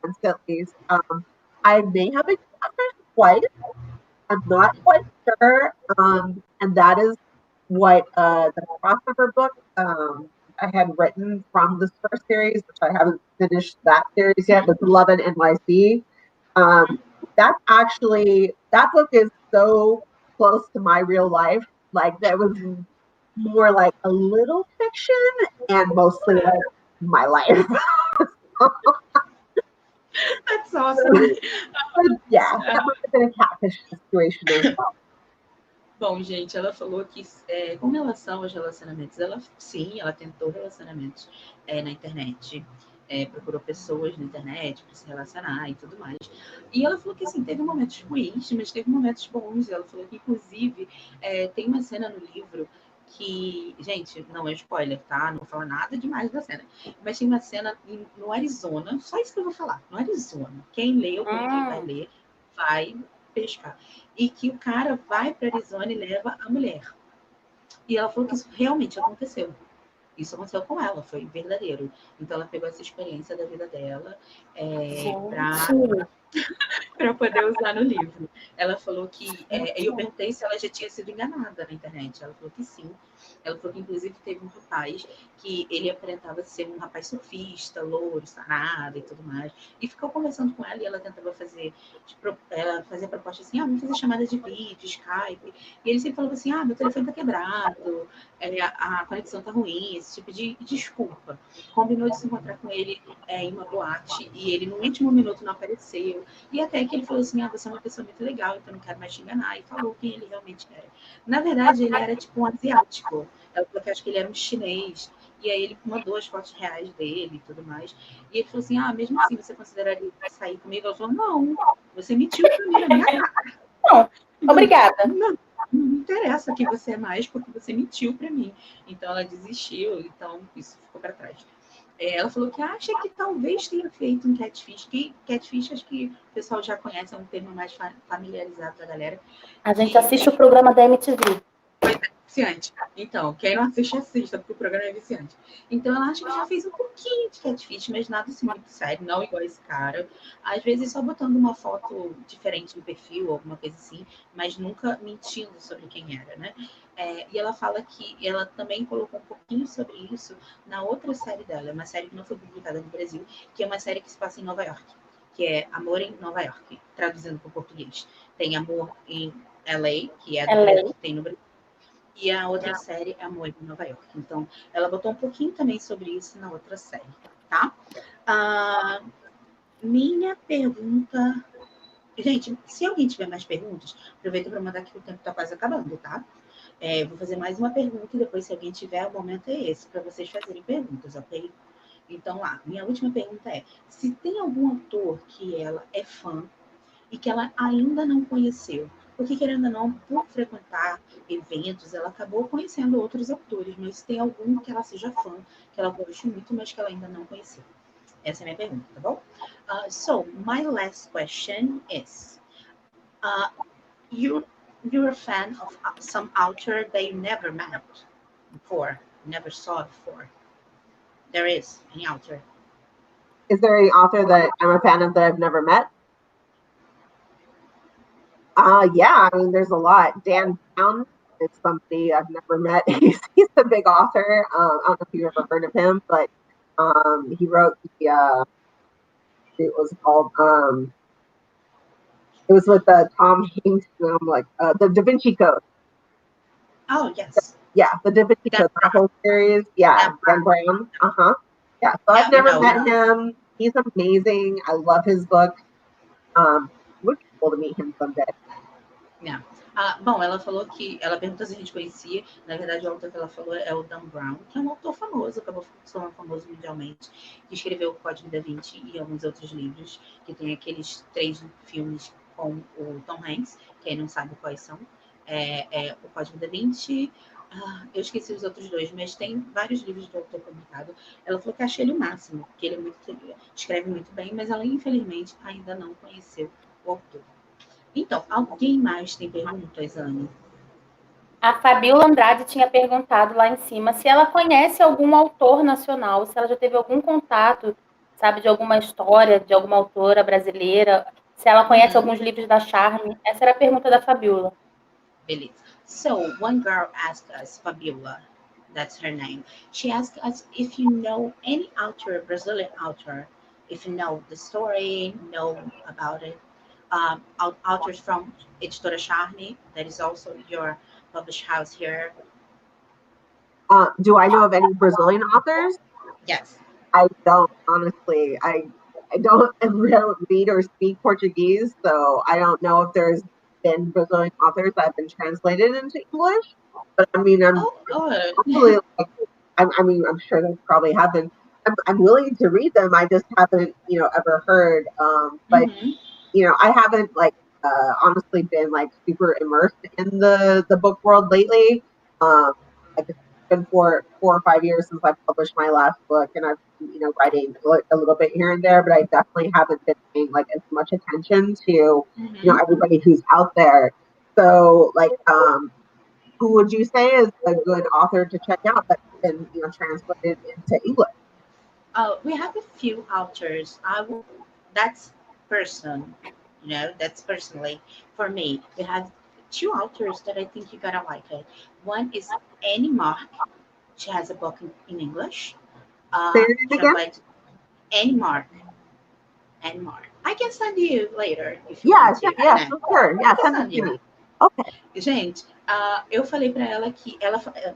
constantly. I may have been catfished twice. I'm not quite sure. And that is what the crossover book I had written from this first series, which I haven't finished that series yet, with Love and NYC. That book is so close to my real life. Like that was more like a little fiction and mostly like my life. That's awesome. Yeah, that must have been a catfish situation as well. Bom, gente, ela falou que com relação aos relacionamentos, ela tentou relacionamentos na internet, procurou pessoas na internet para se relacionar e tudo mais. E ela falou que assim, teve momentos ruins, mas teve momentos bons. Ela falou que, inclusive, tem uma cena no livro que, gente, não é spoiler, tá? Não vou falar nada demais da cena. Mas tem uma cena no Arizona, só isso que eu vou falar, no Arizona. Quem leu, quem vai ler, vai pescar. E que o cara vai para Arizona e leva a mulher. E ela falou que isso realmente aconteceu. Isso aconteceu com ela, foi verdadeiro. Então ela pegou essa experiência da vida dela para poder usar no livro. Ela falou que, eu perguntei se ela já tinha sido enganada na internet. Ela falou que sim. Ela falou que, inclusive, teve um rapaz que ele aparentava ser um rapaz surfista, louro, sarado e tudo mais. E ficou conversando com ela e ela tentava fazer, ela fazia proposta assim, vamos fazer chamada de vídeo, Skype. E ele sempre falava assim, meu telefone tá quebrado, a conexão tá ruim, esse tipo de desculpa. Combinou de se encontrar com ele em uma boate e ele, no último minuto, não apareceu. E até que ele falou assim, você é uma pessoa muito legal, então não quero mais te enganar. E falou quem ele realmente era. Na verdade, ele era tipo um asiático. Ela falou que acho que ele era um chinês. E aí ele mandou as fotos reais dele e tudo mais. E ele falou assim, mesmo assim, você consideraria sair comigo? Ela falou, não, você mentiu pra mim na minha cara. Não, Então, obrigada. Não me interessa quem você é mais, porque você mentiu pra mim. Então ela desistiu, então isso ficou para trás. Ela falou que acha que talvez tenha feito um catfish. Que catfish, acho que o pessoal já conhece, é um termo mais familiarizado da galera. A gente assiste o programa da MTV. Viciante. Então, quem não assiste, assista, porque o programa é viciante. Então, ela acha que já fez um pouquinho de catfish, mas nada assim muito sério, não igual esse cara. Às vezes só botando uma foto diferente no perfil, alguma coisa assim, mas nunca mentindo sobre quem era, né? E ela fala que ela também colocou um pouquinho sobre isso na outra série dela, uma série que não foi publicada no Brasil, que é uma série que se passa em Nova York, que é Amor em Nova York, traduzindo para o português. Tem Amor em LA, que é a dupla que tem no Brasil. E a outra série é Amor em Nova York. Então, ela botou um pouquinho também sobre isso na outra série, tá? Minha pergunta... Gente, se alguém tiver mais perguntas, aproveita para mandar que o tempo está quase acabando, tá? Vou fazer mais uma pergunta e depois, se alguém tiver, o momento é esse, para vocês fazerem perguntas, ok? Então, minha última pergunta é, se tem algum autor que ela é fã e que ela ainda não conheceu, porque, querendo ou não, por frequentar eventos, ela acabou conhecendo outros autores, mas tem algum que ela seja fã, que ela goste muito, mas que ela ainda não conheceu. Essa é a minha pergunta, tá bom? So, my last question is, you're a fan of some author that you never met before, never saw before. There is any author. Is there any author that I'm a fan of that I've never met? Yeah, I mean, there's a lot. Dan Brown is somebody I've never met. He's a big author. I don't know if you've ever heard of him, but he wrote it was called, it was with Tom Hanks, the Da Vinci Code. Oh, yes. Yeah, the Da Vinci Code, the whole series. Yeah, Dan Brown. Yeah, so I've never met him. He's amazing. I love his book. Would be cool to meet him someday. Yeah. Bom, ela falou que... Ela perguntou se a gente conhecia. Na verdade, o autor que ela falou é o Dan Brown, que é um autor famoso, acabou sendo famoso mundialmente, que escreveu o Código da Vinci e alguns outros livros, que tem aqueles 3 filmes com o Tom Hanks, quem não sabe quais são. O Código da Vinci... eu esqueci os outros 2, mas tem vários livros do autor publicado. Ela falou que acha ele o máximo, que ele escreve muito bem, mas ela, infelizmente, ainda não conheceu o autor. Então, alguém mais tem perguntas, Anne? A Fabiola Andrade tinha perguntado lá em cima se ela conhece algum autor nacional, se ela já teve algum contato, sabe, de alguma história, de alguma autora brasileira, se ela conhece alguns livros da Charme. Essa era a pergunta da Fabiola. Beleza. So, one girl asked us, Fabiola, that's her name, she asked us if you know any author, Brazilian author, if you know the story, know about it. Authors from Editora Charme, that is also your published house here. Do I know of any Brazilian authors? Yes. I don't, honestly. I don't read or speak Portuguese, so I don't know if there's been Brazilian authors that have been translated into English. But I mean, I'm sure they probably have been. I'm willing to read them. I just haven't, ever heard. But I haven't honestly been super immersed in the book world lately. It's been 4 or 5 years since I published my last book, and I've writing a little bit here and there, but I definitely haven't been paying as much attention to everybody who's out there. So who would you say is a good author to check out that's been translated into English? We have a few authors. That's person, You know, that's personally for me. We have two authors that I think you're gonna like it. One is Annie Mark. She has a book in English. Say it again. Translated Annie Mark. Annie Mark. I can send you later if you Yeah, want to. yeah, Né? for sure. Yeah, I can send send it to you. me. Okay. Gente, eu falei para ela que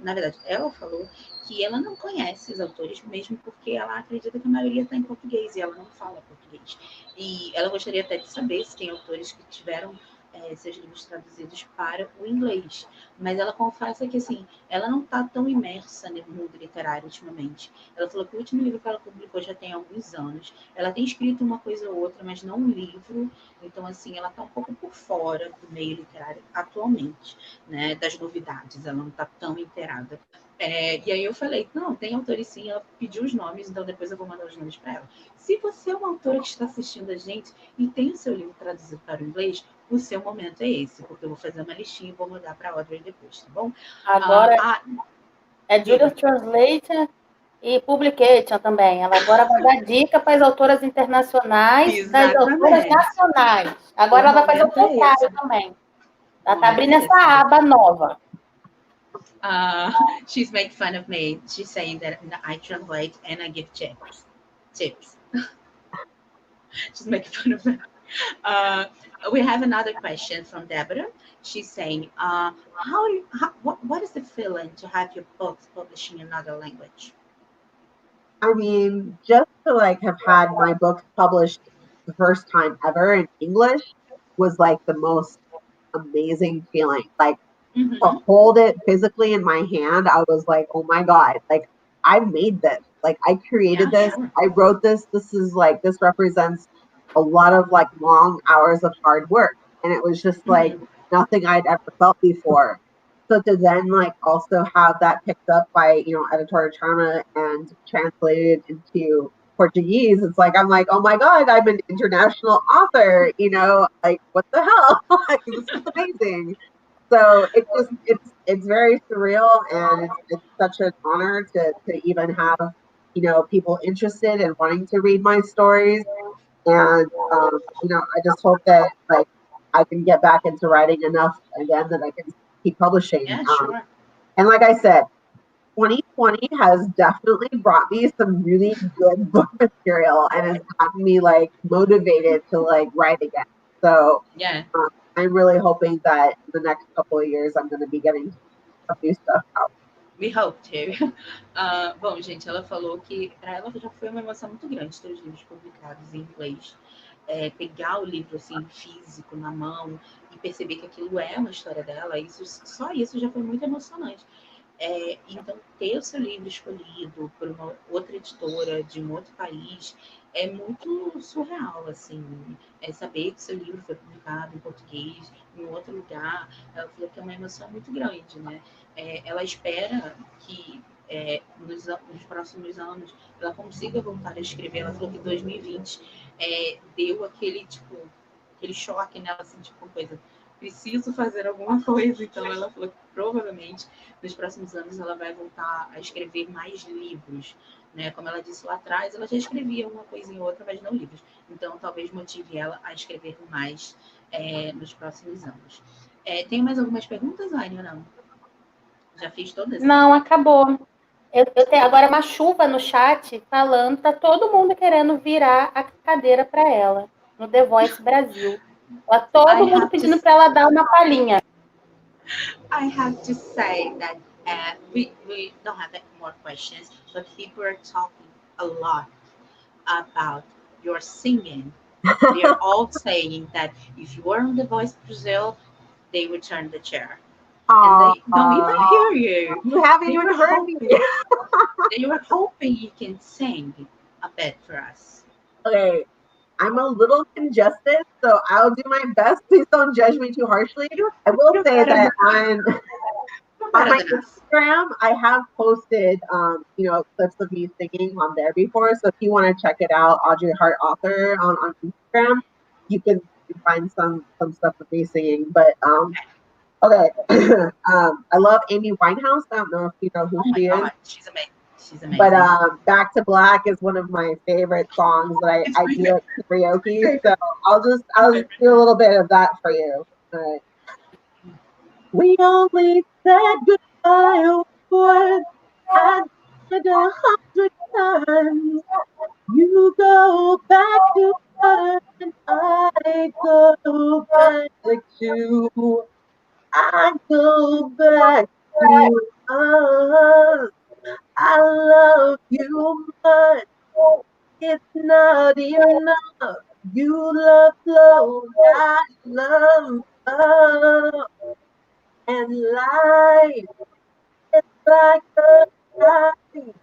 na verdade, ela falou que ela não conhece os autores mesmo porque ela acredita que a maioria está em português e ela não fala português. E ela gostaria até de saber se tem autores que tiveram seus livros traduzidos para o inglês. Mas ela confessa que assim, ela não está tão imersa no mundo literário ultimamente. Ela falou que o último livro que ela publicou já tem alguns anos. Ela tem escrito uma coisa ou outra, mas não um livro. Então, assim, ela está um pouco por fora do meio literário atualmente, né? Das novidades, ela não está tão inteirada. E aí eu falei, não, tem autores sim, ela pediu os nomes, então depois eu vou mandar os nomes para ela. Se você é uma autora que está assistindo a gente e tem o seu livro traduzido para o inglês, o seu momento é esse, porque eu vou fazer uma listinha e vou mandar para a Audrey depois, tá bom? Agora é Julia Translator e Publication também. Ela agora vai dar dica para as autoras internacionais das autoras nacionais. Agora ela vai fazer o contrário também. Ela está abrindo essa aba nova. She's making fun of me. She's saying that I translate and I give tips. She's making fun of me. We have another question from Deborah. She's saying, what is the feeling to have your books published in another language? I mean, just to like have had my books published the first time ever in English was like the most amazing feeling. Like to hold it physically in my hand, I was like, oh my God, like I made this. Like I created this. Sure. I wrote this. This represents a lot of like long hours of hard work. And it was just like nothing I'd ever felt before. So to then like also have that picked up by, Editora Bezz and translated into Portuguese, it's like, I'm like, oh my God, I'm an international author, like what the hell? Like, this is amazing. So it's very surreal, and it's such an honor to even have, people interested and wanting to read my stories. And, I just hope that like I can get back into writing enough again that I can keep publishing. Yeah, sure. And like I said, 2020 has definitely brought me some really good book material and has gotten me like motivated to like write again. So yeah, I'm really hoping that in the next couple of years I'm going to be getting some new stuff out. We hope to. Bom, gente, ela falou que para ela já foi uma emoção muito grande ter os livros publicados em inglês. Pegar o livro assim físico na mão e perceber que aquilo é uma história dela, só isso já foi muito emocionante. Então, ter o seu livro escolhido por uma outra editora de um outro país é muito surreal, assim. Saber que o seu livro foi publicado em português, em outro lugar, ela falou que é uma emoção muito grande, né? Ela espera que nos próximos anos ela consiga voltar a escrever. Ela falou que 2020 deu aquele choque nela, assim, tipo, coisa, preciso fazer alguma coisa. Então ela falou que provavelmente nos próximos anos ela vai voltar a escrever mais livros, né? Como ela disse lá atrás, ela já escrevia uma coisa em outra, mas não livros. Então talvez motive ela a escrever mais nos próximos anos. Tem mais algumas perguntas, Anne, ou não? Já fiz todas? Não, acabou. Eu tenho agora uma chuva no chat falando, tá todo mundo querendo virar a cadeira para ela no The Voice Brasil. Todo mundo pedindo para ela dar uma palhinha. I have to say that we don't have any more questions, but people are talking a lot about your singing. They are all saying that if you are on The Voice Brazil, they would turn the chair. And they don't even hear you. You haven't even heard me. They were hoping you can sing a bit for us. Okay, I'm a little congested, so I'll do my best. Please don't judge me too harshly. I will say that on my Instagram, I have posted, clips of me singing on there before. So if you want to check it out, Audrey Harte Author on Instagram, you can find some stuff of me singing. But okay, I love Amy Winehouse. I don't know if you know who she is. She's amazing. She's amazing. But Back to Black is one of my favorite songs that I do at karaoke. So I'll just do a little bit of that for you. We only said goodbye once, I did 100 times. You go back to her and I go back to. I go back to us. I love you much. It's not enough. You love slow, I love love. And life is like a tide,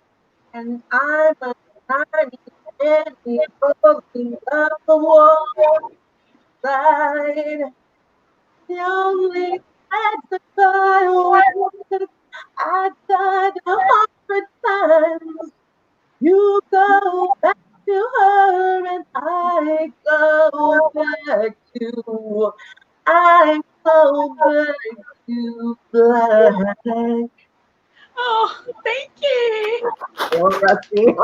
and I'm a tiny penny floating up the wall side. The only exit I died 100 times. You go back to her and I go back to. I go back to black. Oh, thank you. You're rusty.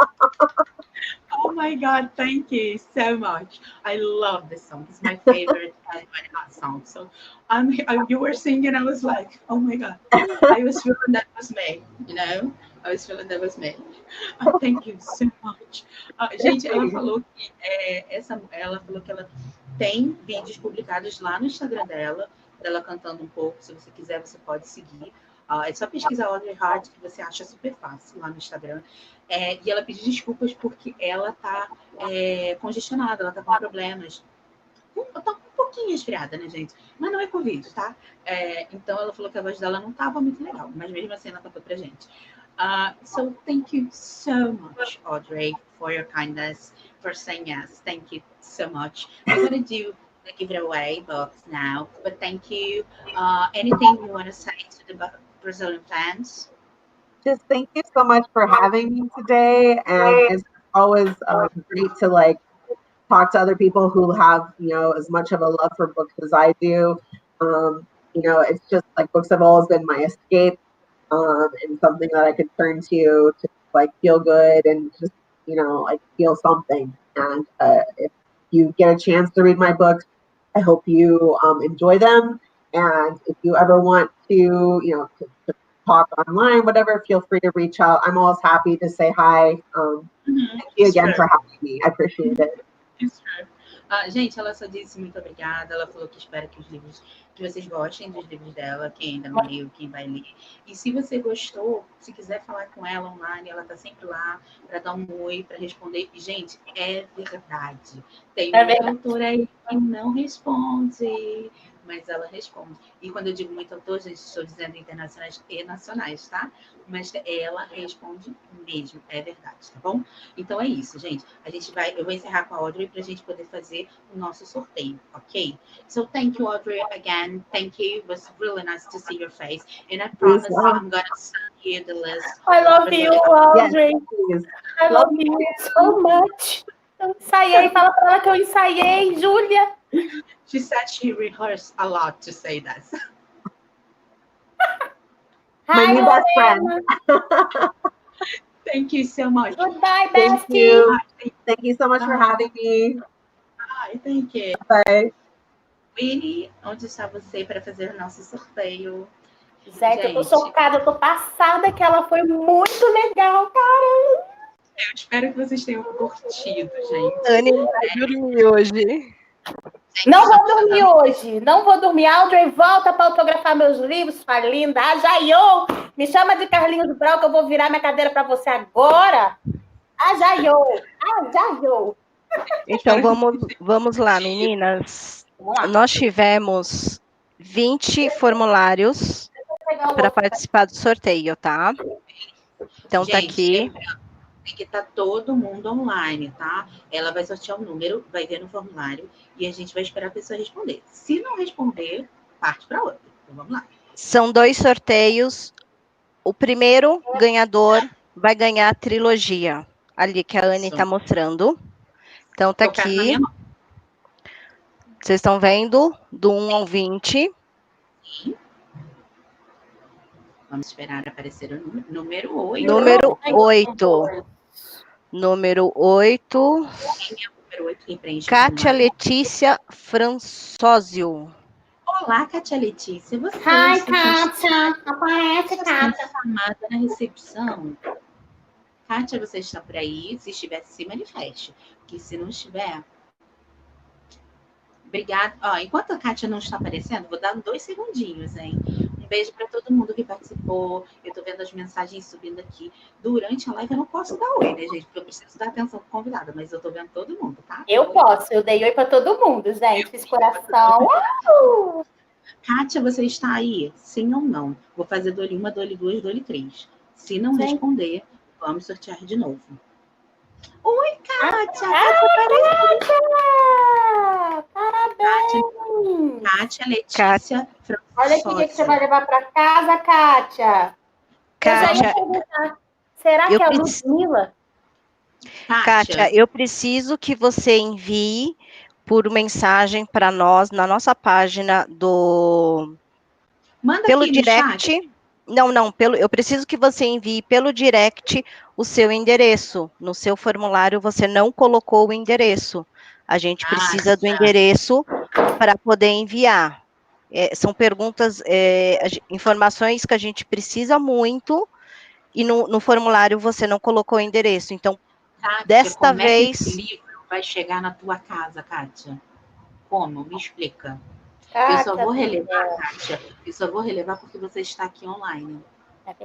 Oh my God, thank you so much. I love this song. It's my favorite Harte song. So you were singing, I was like, oh my God. I was feeling that was me, you know? I was feeling that was me. Thank you so much. Gente, ela falou que ela tem vídeos publicados lá no Instagram dela cantando um pouco. Se você quiser, você pode seguir. É só pesquisar Audrey Harte, que você acha super fácil lá no Instagram. E ela pediu desculpas porque ela tá congestionada, ela tá com problemas. Tá um pouquinho resfriada, né, gente? Mas não é Covid, tá? Então ela falou que a voz dela não tava muito legal, mas mesmo assim ela cantou pra gente. So thank you so much, Audrey, for your kindness, for saying yes. Thank you so much. We're gonna do the giveaway box now, but thank you. Anything you want to say to the Brazilian fans? Just thank you so much for having me today, and it's always great to talk to other people who have as much of a love for books as I do. It's just like books have always been my escape, and something that I could turn to feel good and just feel something. And if you get a chance to read my books, I hope you enjoy them. And if you ever want to to talk online, whatever, feel free to reach out. I'm always happy to say hi. Thank you again for having me. I appreciate it. Gente, ela só disse muito obrigada. Ela falou que espera que vocês gostem dos livros dela, quem ainda não leu, quem vai ler. E se você gostou, se quiser falar com ela online, ela tá sempre lá para dar um oi, para responder. E, gente, é verdade. Tem uma autora aí que não responde, mas ela responde. E quando eu digo muito autor, gente, estou dizendo internacionais e nacionais, tá? Mas ela responde mesmo, é verdade, tá bom? Então é isso, gente. Eu vou encerrar com a Audrey para a gente poder fazer o nosso sorteio, ok? So thank you, Audrey, again. Thank you. It was really nice to see your face. And I promise I'm going to send you the list. I love you, Audrey. Yes, I love you so much. Eu ensaiei, fala para ela que eu ensaiei, Júlia. She said she rehearsed a lot to say that. My new best friend. Thank you so much. Goodbye, bestie. Thank you. Thank you so much for having me. Bye, thank you. Bye. Winnie, onde está você para fazer o nosso sorteio? Gente, eu tô chocada, eu tô passada que ela foi muito legal, cara. Eu espero que vocês tenham curtido, gente. Anne vai dormir hoje. Não vou dormir hoje. Não vou dormir. Audrey, volta para autografar meus livros, sua linda. Jaiô! Me chama de Carlinhos Brau que eu vou virar minha cadeira para você agora. Jaiô! Jaiô! Então, vamos lá, meninas. Nós tivemos 20 formulários para participar do sorteio, tá? Então, tá aqui. Tem que estar todo mundo online, tá? Ela vai sortear um número, vai ver no formulário e a gente vai esperar a pessoa responder. Se não responder, parte para outra. Então, vamos lá. São 2 sorteios. O primeiro ganhador vai ganhar a trilogia. Ali que a Anne está mostrando. Então, tá aqui. Vocês estão vendo? Do 1 ao 20. Sim. Vamos esperar aparecer o número 8. Número 8. Número 8. Quem é o número 8 que preenche? Kátia Letícia Françósio. Olá, Kátia Letícia. Você Hi, Kátia. Aparece, Kátia. Chamada na recepção. Kátia, você está por aí? Se estiver, se manifeste. Que se não estiver... Obrigada. Ó, enquanto a Kátia não está aparecendo, vou dar 2 segundinhos, hein? Um beijo para todo mundo que participou. Eu estou vendo as mensagens subindo aqui. Durante a live eu não posso dar oi, né, gente? Porque eu preciso dar atenção para convidada, mas eu estou vendo todo mundo, tá? Eu posso. Eu dei oi para todo mundo, gente. Fiz coração. Kátia, você está aí? Sim ou não? Vou fazer dole 1, dole 2, dole 3. Se não responder, vamos sortear de novo. Oi, Kátia! Parabéns! Kátia Letícia Françósio. Olha aqui o que você vai levar para casa, Kátia. Kátia, será que é a Ludmilla? Kátia, eu preciso que você envie por mensagem para nós, na nossa página do... Manda pelo aqui direct. Não, eu preciso que você envie pelo direct o seu endereço. No seu formulário você não colocou o endereço. A gente precisa do endereço para poder enviar. São perguntas, informações que a gente precisa muito e no formulário você não colocou o endereço. Então, Kátia, desta vez... vez... esse livro vai chegar na tua casa, Kátia? Como? Me explica. Kátia, eu só vou relevar, Kátia. Eu só vou relevar porque você está aqui online.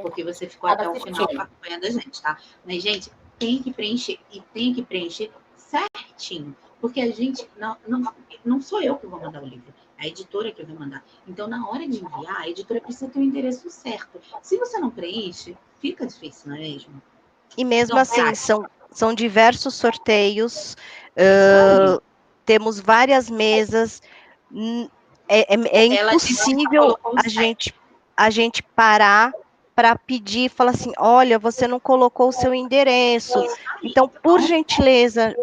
Porque você ficou até o final acompanhando a gente, tá? Mas, gente, tem que preencher. E tem que preencher certinho. Porque a gente... Não sou eu que vou mandar o livro. É a editora que vai mandar. Então, na hora de enviar, a editora precisa ter o endereço certo. Se você não preenche, fica difícil, não é mesmo? E mesmo assim, são diversos sorteios. Temos várias mesas. É impossível a gente parar para pedir e falar assim, olha, você não colocou o seu endereço. Então, por gentileza,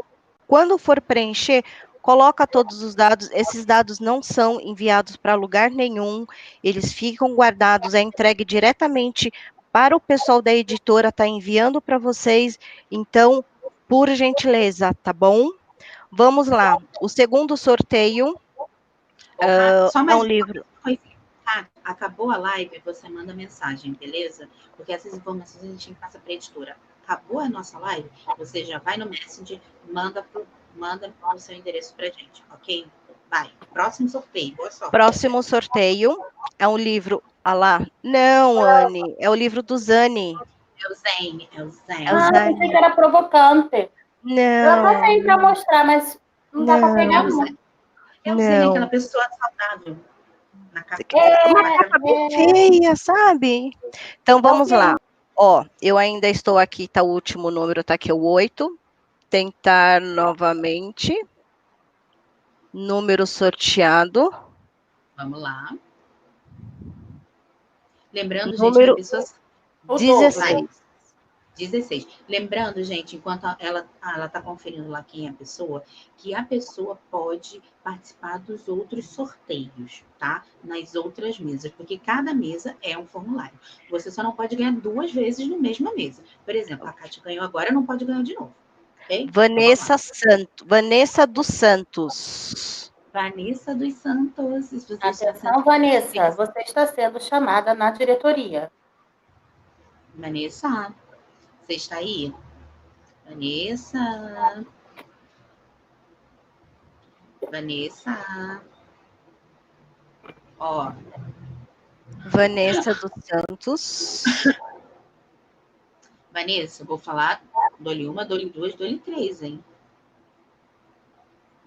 quando for preencher, coloca todos os dados. Esses dados não são enviados para lugar nenhum, eles ficam guardados, é entregue diretamente para o pessoal da editora, tá enviando para vocês. Então, por gentileza, tá bom? Vamos lá. O segundo sorteio é um livro. Acabou a live, você manda mensagem, beleza? Porque essas informações a gente passa para a editora. Acabou a nossa live, você já vai no Messenger, manda o seu endereço para a gente, ok? Vai. Próximo sorteio. Boa sorte. Próximo sorteio é um livro. Ah lá. Não, Anne. É o livro do Zane. É o Zane. Eu pensei que era provocante. Não. Eu até tenho para mostrar, mas não dá para pegar, não. É o Zane, aquela pessoa saudável. Uma capa bem feia, sabe? Então, vamos lá. Ó, eu ainda estou aqui, tá o último número, tá aqui o 8. Tentar novamente. Número sorteado. Vamos lá. Lembrando, número gente, que a pessoa... 16. 16. Lembrando, gente, enquanto ela está conferindo lá quem é a pessoa, que a pessoa pode participar dos outros sorteios, tá? Nas outras mesas, porque cada mesa é um formulário. Você só não pode ganhar 2 vezes na mesma mesa. Por exemplo, a Kátia ganhou agora, não pode ganhar de novo. Okay? Vanessa dos Santos. Vanessa dos Santos. Atenção, Vanessa, você está sendo chamada na diretoria. Vanessa, você está aí? Vanessa. Ó. Vanessa dos Santos. Vanessa, vou falar dole 1, dole 2, dole 3, hein?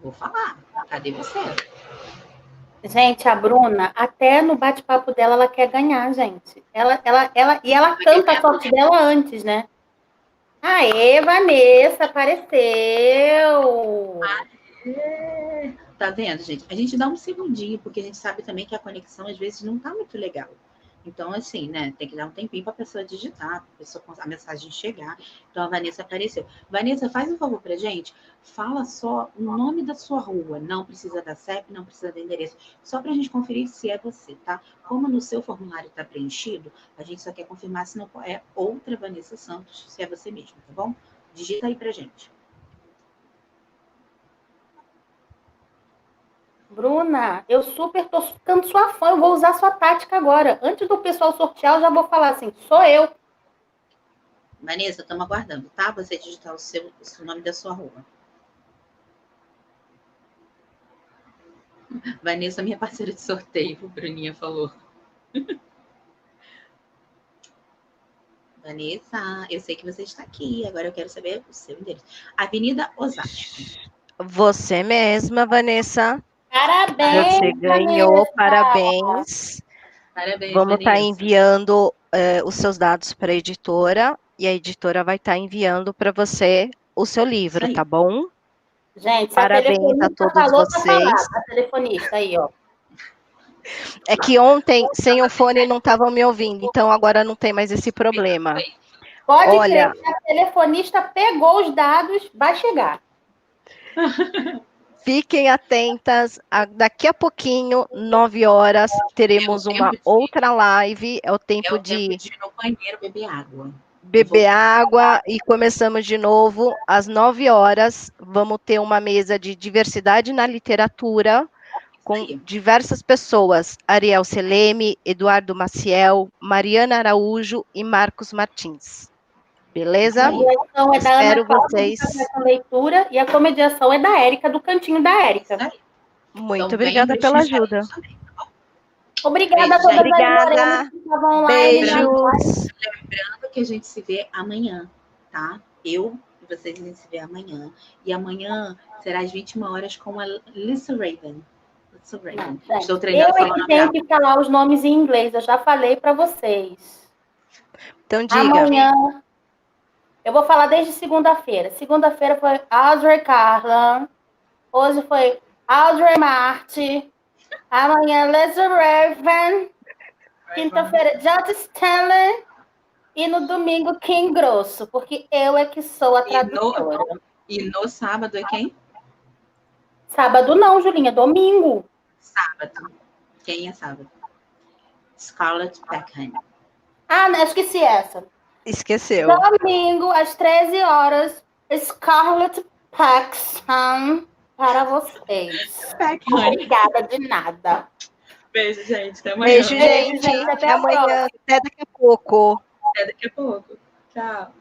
Vou falar. Cadê você? Gente, a Bruna, até no bate-papo dela, ela quer ganhar, gente. Ela canta a sorte dela antes, né? Aê, Vanessa, apareceu! Tá vendo, gente? A gente dá um segundinho, porque a gente sabe também que a conexão, às vezes, não tá muito legal. Então, assim, né, tem que dar um tempinho para a pessoa digitar, a mensagem chegar. Então, a Vanessa apareceu. Vanessa, faz um favor pra gente, fala só o nome da sua rua, não precisa da CEP, não precisa do endereço, só para a gente conferir se é você, tá? Como no seu formulário está preenchido, a gente só quer confirmar se não é outra Vanessa Santos, se é você mesmo, tá bom? Digita aí pra gente. Bruna, eu super tô ficando sua fã, eu vou usar sua tática agora. Antes do pessoal sortear, eu já vou falar assim, sou eu. Vanessa, estamos aguardando, tá? Você digitar o nome da sua rua. Vanessa, minha parceira de sorteio, o Bruninha falou. Vanessa, eu sei que você está aqui, agora eu quero saber o seu endereço. Avenida Osasco. Você mesma, Vanessa. Parabéns, Você ganhou, Vanessa. parabéns. Parabéns, Vamos estar Vanessa. enviando os seus dados para a editora e a editora vai estar enviando para você o seu livro, tá bom? Gente, se Parabéns a todos falou, vocês. tá falado. A telefonista aí, ó. É que ontem, sem o fone, não estavam me ouvindo, então agora não tem mais esse problema. Pode Olha, crer que a telefonista pegou os dados, vai chegar. fiquem atentas, daqui a pouquinho, 9 horas, teremos uma outra live, é o tempo de ir no banheiro beber água. Beber água e começamos de novo às 9 horas. Vamos ter uma mesa de diversidade na literatura com diversas pessoas: Ariel Seleme, Eduardo Maciel, Mariana Araújo e Marcos Martins. Beleza? A mediação é da Ana Espero Cláudia, vocês. da Leitura, e a comediação é da Érica, do Cantinho da Érica. Muito Então, obrigada pela ajuda. Obrigada a todas as morenas que estavam online. Beijos. Lembrando que a gente se vê amanhã, tá? Eu e vocês, a gente se vê amanhã. E amanhã será às 21 horas com a Lisa Raven. Estou treinando Eu tenho que falar os nomes em inglês, eu já falei para vocês. Então diga. Amanhã, eu vou falar desde segunda-feira. Segunda-feira foi Audrey Carlan. Hoje foi Audrey Marte. Amanhã, Lisa Raven. Quinta-feira, Judge Stanley. E no domingo, Kim Grosso, porque eu é que sou a tradutora. E no sábado é quem? Sábado não, Julinha, domingo. Sábado. Quem é sábado? Scarlett Beckham. Ah, não, esqueci essa. Esqueceu. Domingo, às 13 horas, Scarlett Beckham para vocês. Obrigada de nada. Beijo, gente. Até amanhã. Beijo, gente. Até amanhã. Até daqui a pouco. Até daqui a pouco. Tchau.